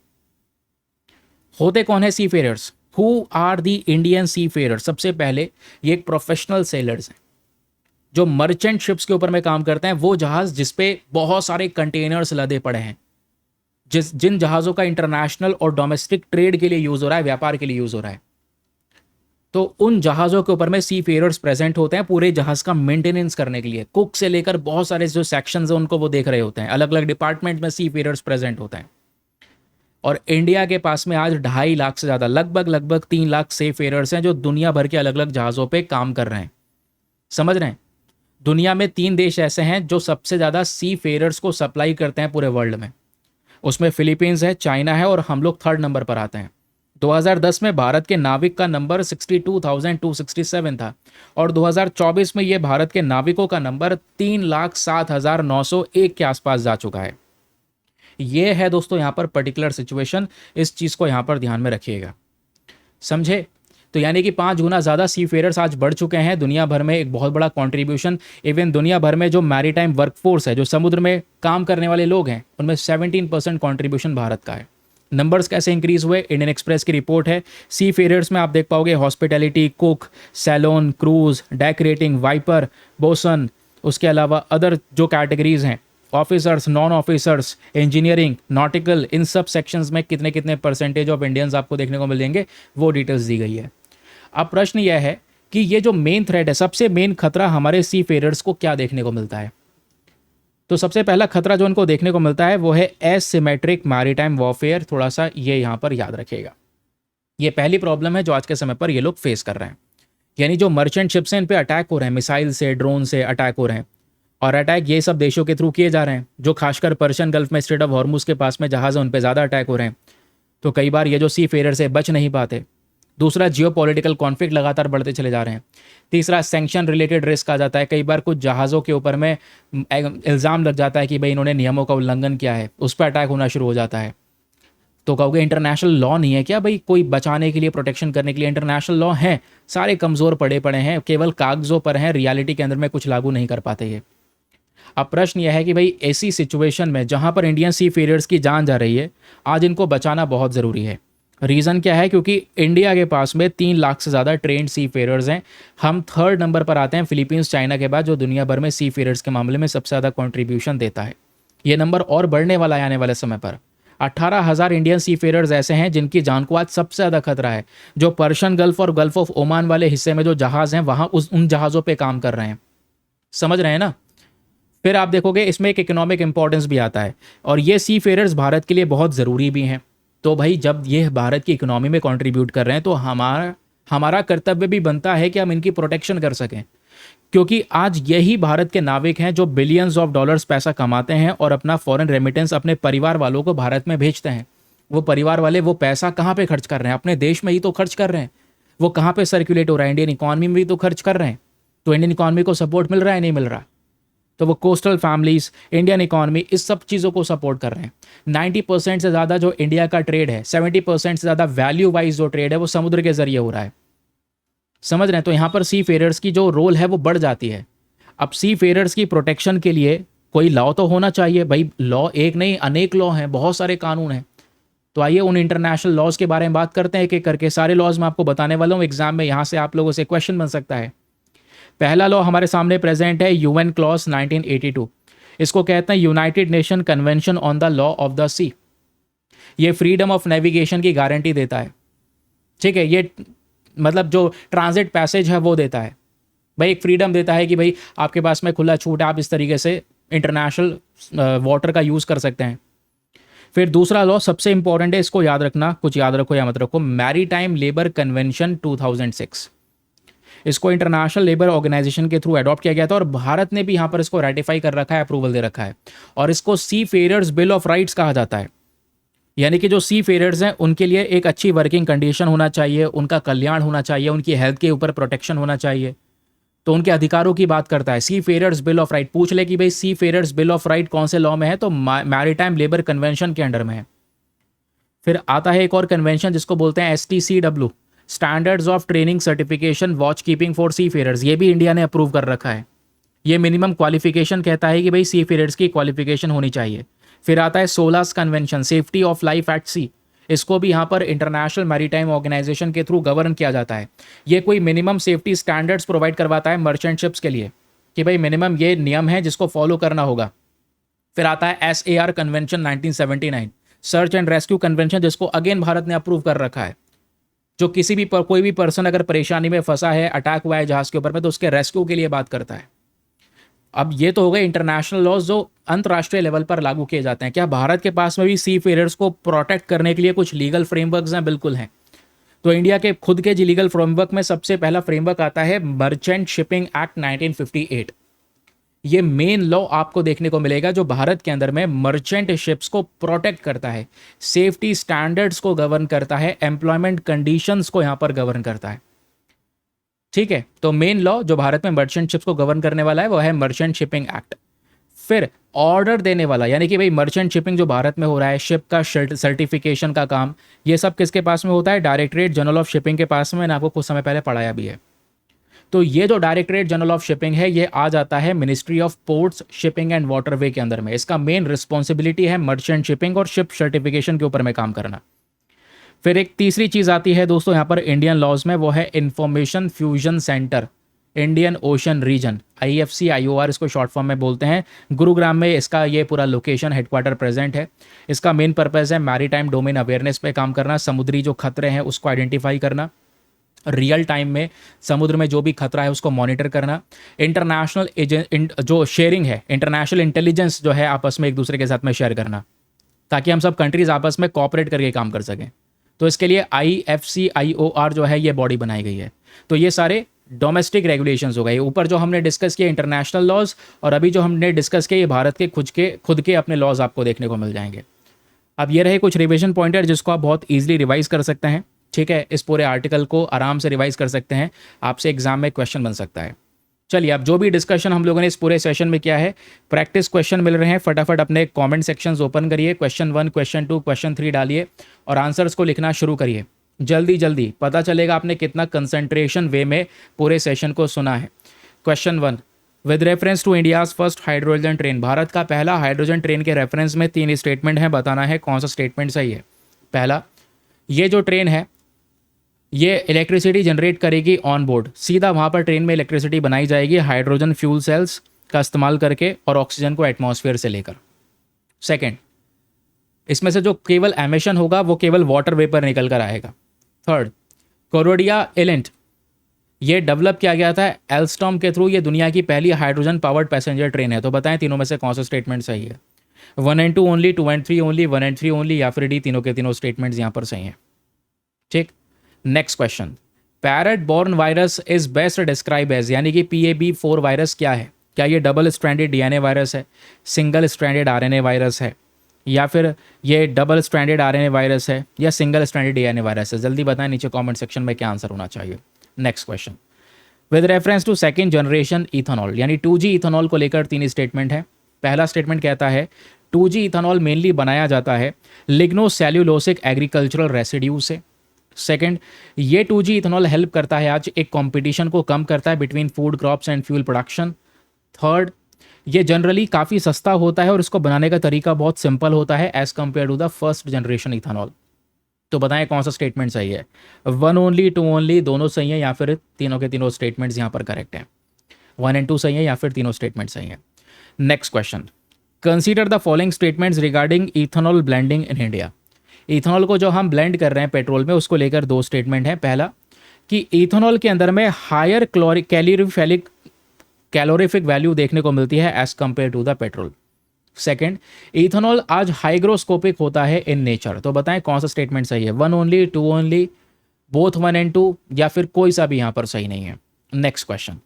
होते कौन है seafarers? Who are the Indian seafarer? सबसे पहले ये एक प्रोफेशनल सेलर्स हैं, जो मर्चेंट शिप्स के ऊपर में काम करते हैं, वो जहाज जिसपे बहुत सारे कंटेनर्स लदे पड़े हैं, जिन जहाज़ों का इंटरनेशनल और डोमेस्टिक ट्रेड के लिए यूज़ हो रहा है, व्यापार के लिए यूज़ हो रहा है, तो उन जहाज़ों के ऊपर में सी फेयरर्स प्रेजेंट होते हैं पूरे जहाज़ का मेंटेनेंस करने के लिए। कुक से लेकर बहुत सारे जो सेक्शंस हैं उनको वो देख रहे होते हैं। अलग अलग डिपार्टमेंट में सी फेयरर्स प्रेजेंट होते हैं। और इंडिया के पास में आज 2.5 लाख से ज़्यादा, लगभग 3 लाख सी फेयरर्स हैं जो दुनिया भर के अलग अलग जहाज़ों पर काम कर रहे हैं। समझ रहे हैं? दुनिया में 3 देश ऐसे हैं जो सबसे ज़्यादा सी फेयरर्स को सप्लाई करते हैं पूरे वर्ल्ड में। उसमें फिलीपींस है, चाइना है, और हम लोग 3rd नंबर पर आते हैं। 2010 में भारत के नाविक का नंबर 62,267 था और 2024 में ये भारत के नाविकों का नंबर 3,07,901 के आसपास जा चुका है। ये है दोस्तों यहाँ पर पर्टिकुलर सिचुएशन। इस चीज़ को यहाँ पर ध्यान में रखिएगा, समझे? तो यानी कि 5 गुना ज़्यादा सी फेयरर्स आज बढ़ चुके हैं दुनिया भर में। एक बहुत बड़ा कंट्रीब्यूशन। इवन दुनिया भर में जो मैरीटाइम वर्कफोर्स है, जो समुद्र में काम करने वाले लोग हैं, उनमें 17% कंट्रीब्यूशन भारत का है। नंबर्स कैसे इंक्रीज हुए? इंडियन एक्सप्रेस की रिपोर्ट है। सी फेयरर्स में आप देख पाओगे hospitality, cook, salon, cruise, deck rating, wiper, bosun, उसके अलावा अदर जो कैटेगरीज हैं, officers, non officers, engineering, nautical, इन सब सेक्शंस में कितने कितने परसेंटेज ऑफ इंडियंस आपको देखने को मिलेंगे, वो डिटेल्स दी गई है। अब प्रश्न यह है कि ये जो मेन थ्रेट है, सबसे मेन खतरा हमारे सी फेयरर्स को क्या देखने को मिलता है? तो सबसे पहला खतरा जो उनको देखने को मिलता है वो है एसिमेट्रिक मैरीटाइम वॉरफेयर। थोड़ा सा ये यहाँ पर याद रखिएगा। ये पहली प्रॉब्लम है जो आज के समय पर ये लोग फेस कर रहे हैं। यानी जो मर्चेंट शिप्स हैं, इन पे अटैक हो रहे हैं, मिसाइल से, ड्रोन से अटैक हो रहे हैं, और अटैक ये सब देशों के थ्रू किए जा रहे हैं। जो खासकर पर्शियन गल्फ में स्ट्रेट ऑफ हॉर्मुज के पास में जहाज़ है, उन पर ज़्यादा अटैक हो रहे हैं। तो कई बार ये जो सी फेयरर्स है बच नहीं पाते। दूसरा, जियोपॉलिटिकल कॉन्फ्लिक्ट लगातार बढ़ते चले जा रहे हैं। तीसरा, सैंक्शन रिलेटेड रिस्क आ जाता है। कई बार कुछ जहाज़ों के ऊपर में इल्ज़ाम लग जाता है कि भाई इन्होंने नियमों का उल्लंघन किया है, उस पर अटैक होना शुरू हो जाता है। तो कहोगे इंटरनेशनल लॉ नहीं है क्या भाई कोई बचाने के लिए, प्रोटेक्शन करने के लिए? इंटरनेशनल लॉ हैं, सारे कमज़ोर पड़े हैं, केवल कागज़ों पर हैं, रियलिटी के अंदर में कुछ लागू नहीं कर पाते ये। अब प्रश्न यह है कि भाई ऐसी सिचुएशन में जहाँ पर इंडियन सी फेयरर्स की जान जा रही है, आज इनको बचाना बहुत ज़रूरी है। रीज़न क्या है? क्योंकि इंडिया के पास में 3 लाख से ज़्यादा ट्रेंड सी फेयरर्स हैं। हम 3rd नंबर पर आते हैं, फिलीपींस, चाइना के बाद, जो दुनिया भर में सी फेयरर्स के मामले में सबसे ज़्यादा कंट्रीब्यूशन देता है। ये नंबर और बढ़ने वाला है आने वाले समय पर। 18,000 इंडियन सी फेयरर्स ऐसे हैं जिनकी जान को आज सबसे ज़्यादा खतरा है। जो पर्शियन गल्फ और गल्फ ऑफ ओमान वाले हिस्से में जो जहाज़ हैं, वहाँ उन जहाज़ों पर काम कर रहे हैं। समझ रहे हैं ना? फिर आप देखोगे इसमें एक इकोनॉमिक इंपॉर्टेंस भी आता है, और ये सी फेयरर्स भारत के लिए बहुत ज़रूरी भी हैं। तो भाई जब ये भारत की इकोनॉमी में कंट्रीब्यूट कर रहे हैं, तो हमारा कर्तव्य भी बनता है कि हम इनकी प्रोटेक्शन कर सकें। क्योंकि आज यही भारत के नाविक हैं जो बिलियंस ऑफ डॉलर्स पैसा कमाते हैं और अपना फॉरेन रेमिटेंस अपने परिवार वालों को भारत में भेजते हैं। वो परिवार वाले वो पैसा कहाँ पे खर्च कर रहे हैं? अपने देश में ही तो खर्च कर रहे हैं। वो कहाँ पे सर्कुलेट हो रहा है? इंडियन इकॉनमी में भी तो खर्च कर रहे हैं। तो इंडियन इकॉनमी को सपोर्ट मिल रहा है, नहीं मिल रहा? तो वो कोस्टल फैमिलीज, इंडियन इकॉनमी, इस सब चीज़ों को सपोर्ट कर रहे हैं। 90% से ज़्यादा जो इंडिया का ट्रेड है, 70% से ज़्यादा वैल्यू वाइज जो ट्रेड है, वो समुद्र के जरिए हो रहा है। समझ रहे हैं? तो यहाँ पर सी फेयरर्स की जो रोल है वो बढ़ जाती है। अब सी फेयरर्स की प्रोटेक्शन के लिए कोई लॉ तो होना चाहिए भाई। लॉ एक नहीं, अनेक लॉ हैं, बहुत सारे कानून हैं। तो आइए उन इंटरनेशनल लॉज के बारे में बात करते हैं एक एक करके। सारे लॉज मैं आपको बताने वाला हूँ, एग्जाम में यहाँ से आप लोगों से क्वेश्चन बन सकता है। पहला लॉ हमारे सामने प्रेजेंट है, यूएन क्लॉज 1982। इसको कहते हैं United Nation convention on the law of the sea. ये फ्रीडम ऑफ नेविगेशन की गारंटी देता है। ठीक है, ये मतलब जो ट्रांजिट पैसेज है वो देता है भाई, एक फ्रीडम देता है कि भाई आपके पास में खुला छूट है, आप इस तरीके से इंटरनेशनल वाटर का यूज़ कर सकते हैं। फिर दूसरा लॉ सबसे इंपॉर्टेंट है, इसको याद रखना, कुछ याद रखो या मत रखो, मैरीटाइम लेबर कन्वेंशन 2006। इसको इंटरनेशनल लेबर ऑर्गेनाइजेशन के थ्रू अडॉप्ट किया गया था और भारत ने भी यहाँ पर इसको रेटिफाई कर रखा है, अप्रूवल दे रखा है। और इसको सी फेयरर्स बिल ऑफ राइट्स कहा जाता है। यानी कि जो सी फेयरर्स हैं उनके लिए एक अच्छी वर्किंग कंडीशन होना चाहिए, उनका कल्याण होना चाहिए, उनकी हेल्थ के ऊपर प्रोटेक्शन होना चाहिए। तो उनके अधिकारों की बात करता है सी फेयरर्स बिल ऑफ राइट। पूछ ले कि भाई सी फेयरर्स बिल ऑफ राइट कौन से लॉ में है, तो मैरीटाइम लेबर कन्वेंशन के अंडर में है। फिर आता है एक और कन्वेंशन जिसको बोलते हैं STCW, standards of training certification watch keeping for seafarers. ये भी इंडिया ने अप्रूव कर रखा है। ये मिनिमम क्वालिफिकेशन कहता है कि भाई सी फेयरर्स की क्वालिफिकेशन होनी चाहिए। फिर आता है SOLAS convention, safety of life at sea. इसको भी यहाँ पर इंटरनेशनल मैरीटाइम ऑर्गेनाइजेशन के थ्रू गवर्न किया जाता है। ये कोई मिनिमम सेफ्टी स्टैंडर्ड्स प्रोवाइड करवाता है मर्चेंट शिप्स के लिए। कि भाई मिनिमम ये नियम है जिसको फॉलो करना होगा। फिर आता है SAR convention 1979, search and rescue convention, जिसको अगेन भारत ने अप्रूव कर रखा है। जो किसी भी कोई भी पर्सन अगर परेशानी में फंसा है, अटैक हुआ है जहाज के ऊपर में, तो उसके रेस्क्यू के लिए बात करता है। अब ये तो हो गए इंटरनेशनल लॉज जो अंतर्राष्ट्रीय लेवल पर लागू किए जाते हैं। क्या भारत के पास में भी सी फेयरर्स को प्रोटेक्ट करने के लिए कुछ लीगल फ्रेमवर्क्स हैं? बिल्कुल हैं। तो इंडिया के खुद के जी लीगल फ्रेमवर्क में सबसे पहला फ्रेमवर्क आता है मर्चेंट शिपिंग एक्ट 1958। ये मेन लॉ आपको देखने को मिलेगा जो भारत के अंदर में मर्चेंट शिप्स को प्रोटेक्ट करता है, सेफ्टी स्टैंडर्ड्स को गवर्न करता है, एम्प्लॉयमेंट कंडीशंस को यहां पर गवर्न करता है। ठीक है, तो मेन लॉ जो भारत में मर्चेंट शिप्स को गवर्न करने वाला है वो है मर्चेंट शिपिंग एक्ट। फिर ऑर्डर देने वाला, यानी कि भाई मर्चेंट शिपिंग जो भारत में हो रहा है, शिप का सर्टिफिकेशन का काम, ये सब किसके पास में होता है? डायरेक्टरेट जनरल ऑफ शिपिंग के पास में। मैंने आपको कुछ समय पहले पढ़ाया भी है। तो ये जो डायरेक्टरेट जनरल ऑफ शिपिंग है, ये आ जाता है ministry of ports, shipping and waterway के अंदर में। इसका मेन रिस्पॉन्सिबिलिटी है मर्चेंट शिपिंग और शिप सर्टिफिकेशन के ऊपर में काम करना। फिर एक तीसरी चीज आती है दोस्तों यहाँ पर इंडियन लॉज में, वो है information fusion centre Indian Ocean region, IFC IOR इसको शॉर्ट फॉर्म में बोलते हैं। गुरुग्राम में इसका ये पूरा लोकेशन हेडक्वार्टर प्रेजेंट है। इसका मेन पर्पस है मैरीटाइम डोमेन अवेयरनेस पे काम करना, समुद्री जो खतरे हैं उसको आइडेंटिफाई करना, रियल टाइम में समुद्र में जो भी खतरा है उसको मॉनिटर करना, इंटरनेशनल जो शेयरिंग है, इंटरनेशनल इंटेलिजेंस जो है आपस में एक दूसरे के साथ में शेयर करना, ताकि हम सब कंट्रीज आपस में कोऑपरेट करके काम कर सकें। तो इसके लिए IFC IOR जो है ये बॉडी बनाई गई है। तो ये सारे डोमेस्टिक रेगुलेशंस हो गए। ऊपर जो हमने डिस्कस किए इंटरनेशनल लॉज, और अभी जो हमने डिस्कस किए ये भारत के खुद के अपने लॉज आपको देखने को मिल जाएंगे। अब ये रहे कुछ रिवीजन पॉइंटर जिसको आप बहुत ईजिली रिवाइज कर सकते हैं। ठीक है, इस पूरे आर्टिकल को आराम से रिवाइज कर सकते हैं, आपसे एग्जाम में क्वेश्चन बन सकता है। चलिए, अब जो भी डिस्कशन हम लोगों ने इस पूरे सेशन में किया है, प्रैक्टिस क्वेश्चन मिल रहे हैं, फटाफट अपने कमेंट सेक्शंस ओपन करिए, क्वेश्चन 1, क्वेश्चन 2, क्वेश्चन 3 डालिए और आंसर्स को लिखना शुरू करिए। जल्दी जल्दी पता चलेगा आपने कितना कंसंट्रेशन वे में पूरे सेशन को सुना है। Question 1, with reference to India's first hydrogen train, Bharat का पहला हाइड्रोजन ट्रेन के रेफरेंस में 3 स्टेटमेंट है, बताना है कौन सा स्टेटमेंट सही है। पहला, ये जो ट्रेन है ये इलेक्ट्रिसिटी जनरेट करेगी ऑन बोर्ड, सीधा वहाँ पर ट्रेन में इलेक्ट्रिसिटी बनाई जाएगी हाइड्रोजन फ्यूल सेल्स का इस्तेमाल करके और ऑक्सीजन को एटमॉस्फेयर से लेकर। सेकंड, इसमें से जो केवल एमिशन होगा वो केवल वाटर वेपर निकल कर आएगा। थर्ड, कोरोडिया इलेंट ये डेवलप किया गया था एल्स्टॉम के थ्रू, ये दुनिया की पहली हाइड्रोजन पावर्ड पैसेंजर ट्रेन है। तो बताएं तीनों में से कौन सा स्टेटमेंट सही है? 1 and 2 only, 2 and 3 only, 1 and 3 only, या फिर डी, तीनों के तीनों स्टेटमेंट्स यहाँ पर सही हैं। ठीक, next question, parrot born virus is best describe as, यानी कि PAB4 वायरस क्या है? क्या ये डबल स्ट्रैंडेड DNA वायरस है, सिंगल स्ट्रैंडेड RNA वायरस है, या फिर ये डबल स्ट्रैंडेड RNA वायरस है, या सिंगल स्ट्रैंडेड DNA वायरस है? जल्दी बताएं नीचे कमेंट सेक्शन में क्या आंसर होना चाहिए। Next question, with reference to second generation ethanol, यानी 2G इथेनॉल को लेकर 3 स्टेटमेंट है। पहला स्टेटमेंट कहता है 2G इथेनॉल मेनली बनाया जाता है लिग्नोसेल्यूलोसिक एग्रीकल्चरल रेसिड्यू से। सेकंड, ये 2G इथेनॉल हेल्प करता है आज एक कंपटीशन को कम करता है between food crops and fuel production. Third, ये जनरली काफ़ी सस्ता होता है और इसको बनाने का तरीका बहुत सिंपल होता है as compare to the first generation ethanol. तो बताएं कौन सा स्टेटमेंट सही है? 1 ओनली, 2 ओनली, दोनों सही है, या फिर तीनों के तीनों स्टेटमेंट्स यहाँ पर करेक्ट हैं? 1 and 2 सही है या फिर तीनों स्टेटमेंट सही है? Next question, consider the following statements regarding ethanol blending in India. Ethanol को जो हम ब्लेंड कर रहे हैं पेट्रोल में, उसको लेकर 2 स्टेटमेंट है। पहला कि इथेनॉल के अंदर में हायर कैलोरीफिक वैल्यू देखने को मिलती है as compare to the petrol. Second, ethanol आज हाइग्रोस्कोपिक होता है इन नेचर। तो बताएं कौन सा स्टेटमेंट सही है? 1 ओनली, 2 ओनली, बोथ 1 and 2, या फिर कोई सा भी यहां पर सही नहीं है। Next question,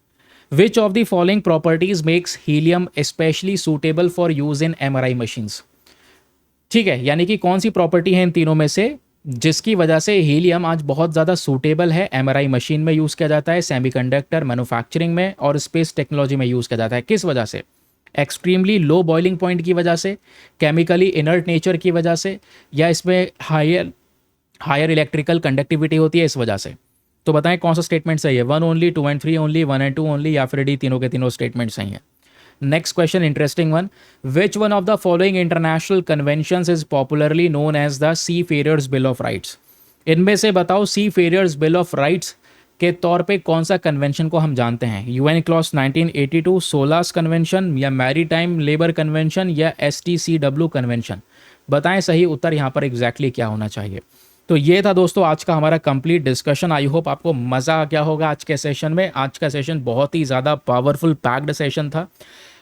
which of the following properties makes helium specially suitable for use in MRI machines? ठीक है, यानी कि कौन सी प्रॉपर्टी है इन तीनों में से जिसकी वजह से हीलियम आज बहुत ज़्यादा सूटेबल है, MRI मशीन में यूज़ किया जाता है, सेमीकंडक्टर मैन्युफैक्चरिंग में और स्पेस टेक्नोलॉजी में यूज़ किया जाता है। किस वजह से? एक्सट्रीमली लो बॉइलिंग पॉइंट की वजह से, केमिकली इनर्ट नेचर की वजह से, या इसमें हायर इलेक्ट्रिकल कंडक्टिविटी होती है इस वजह से? तो बताएं कौन सा स्टेटमेंट सही है? 1 only, 2 and 3 only, 1 and 2 only, या फिर डी, तीनों के तीनों स्टेटमेंट सही है। Next question, interesting one, which one of the following international conventions is popularly known as the seafarers bill of rights? इनमें से बताओ seafarers bill of rights के तौर पे कौन सा कन्वेंशन को हम जानते हैं? यूएन क्लॉज 1982, सोलास कन्वेंशन, या मैरीटाइम लेबर कन्वेंशन, या एसटीसीडब्ल्यू कन्वेंशन? बताएं सही उत्तर यहाँ पर एग्जैक्टली क्या होना चाहिए। तो ये था दोस्तों आज का हमारा कंप्लीट डिस्कशन। आई होप आपको मज़ा आ गया होगा आज के सेशन में। आज का सेशन बहुत ही ज़्यादा पावरफुल पैक्ड सेशन था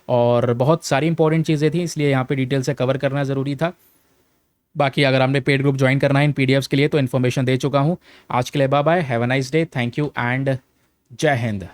और बहुत सारी इंपॉर्टेंट चीज़ें थी, इसलिए यहाँ पे डिटेल से कवर करना ज़रूरी था। बाकी अगर आपने पेड ग्रुप ज्वाइन करना है इन पीडीएफ्स के लिए तो इन्फॉर्मेशन दे चुका हूँ। आज के लिए bye bye, have a nice day, thank you and Jai Hind.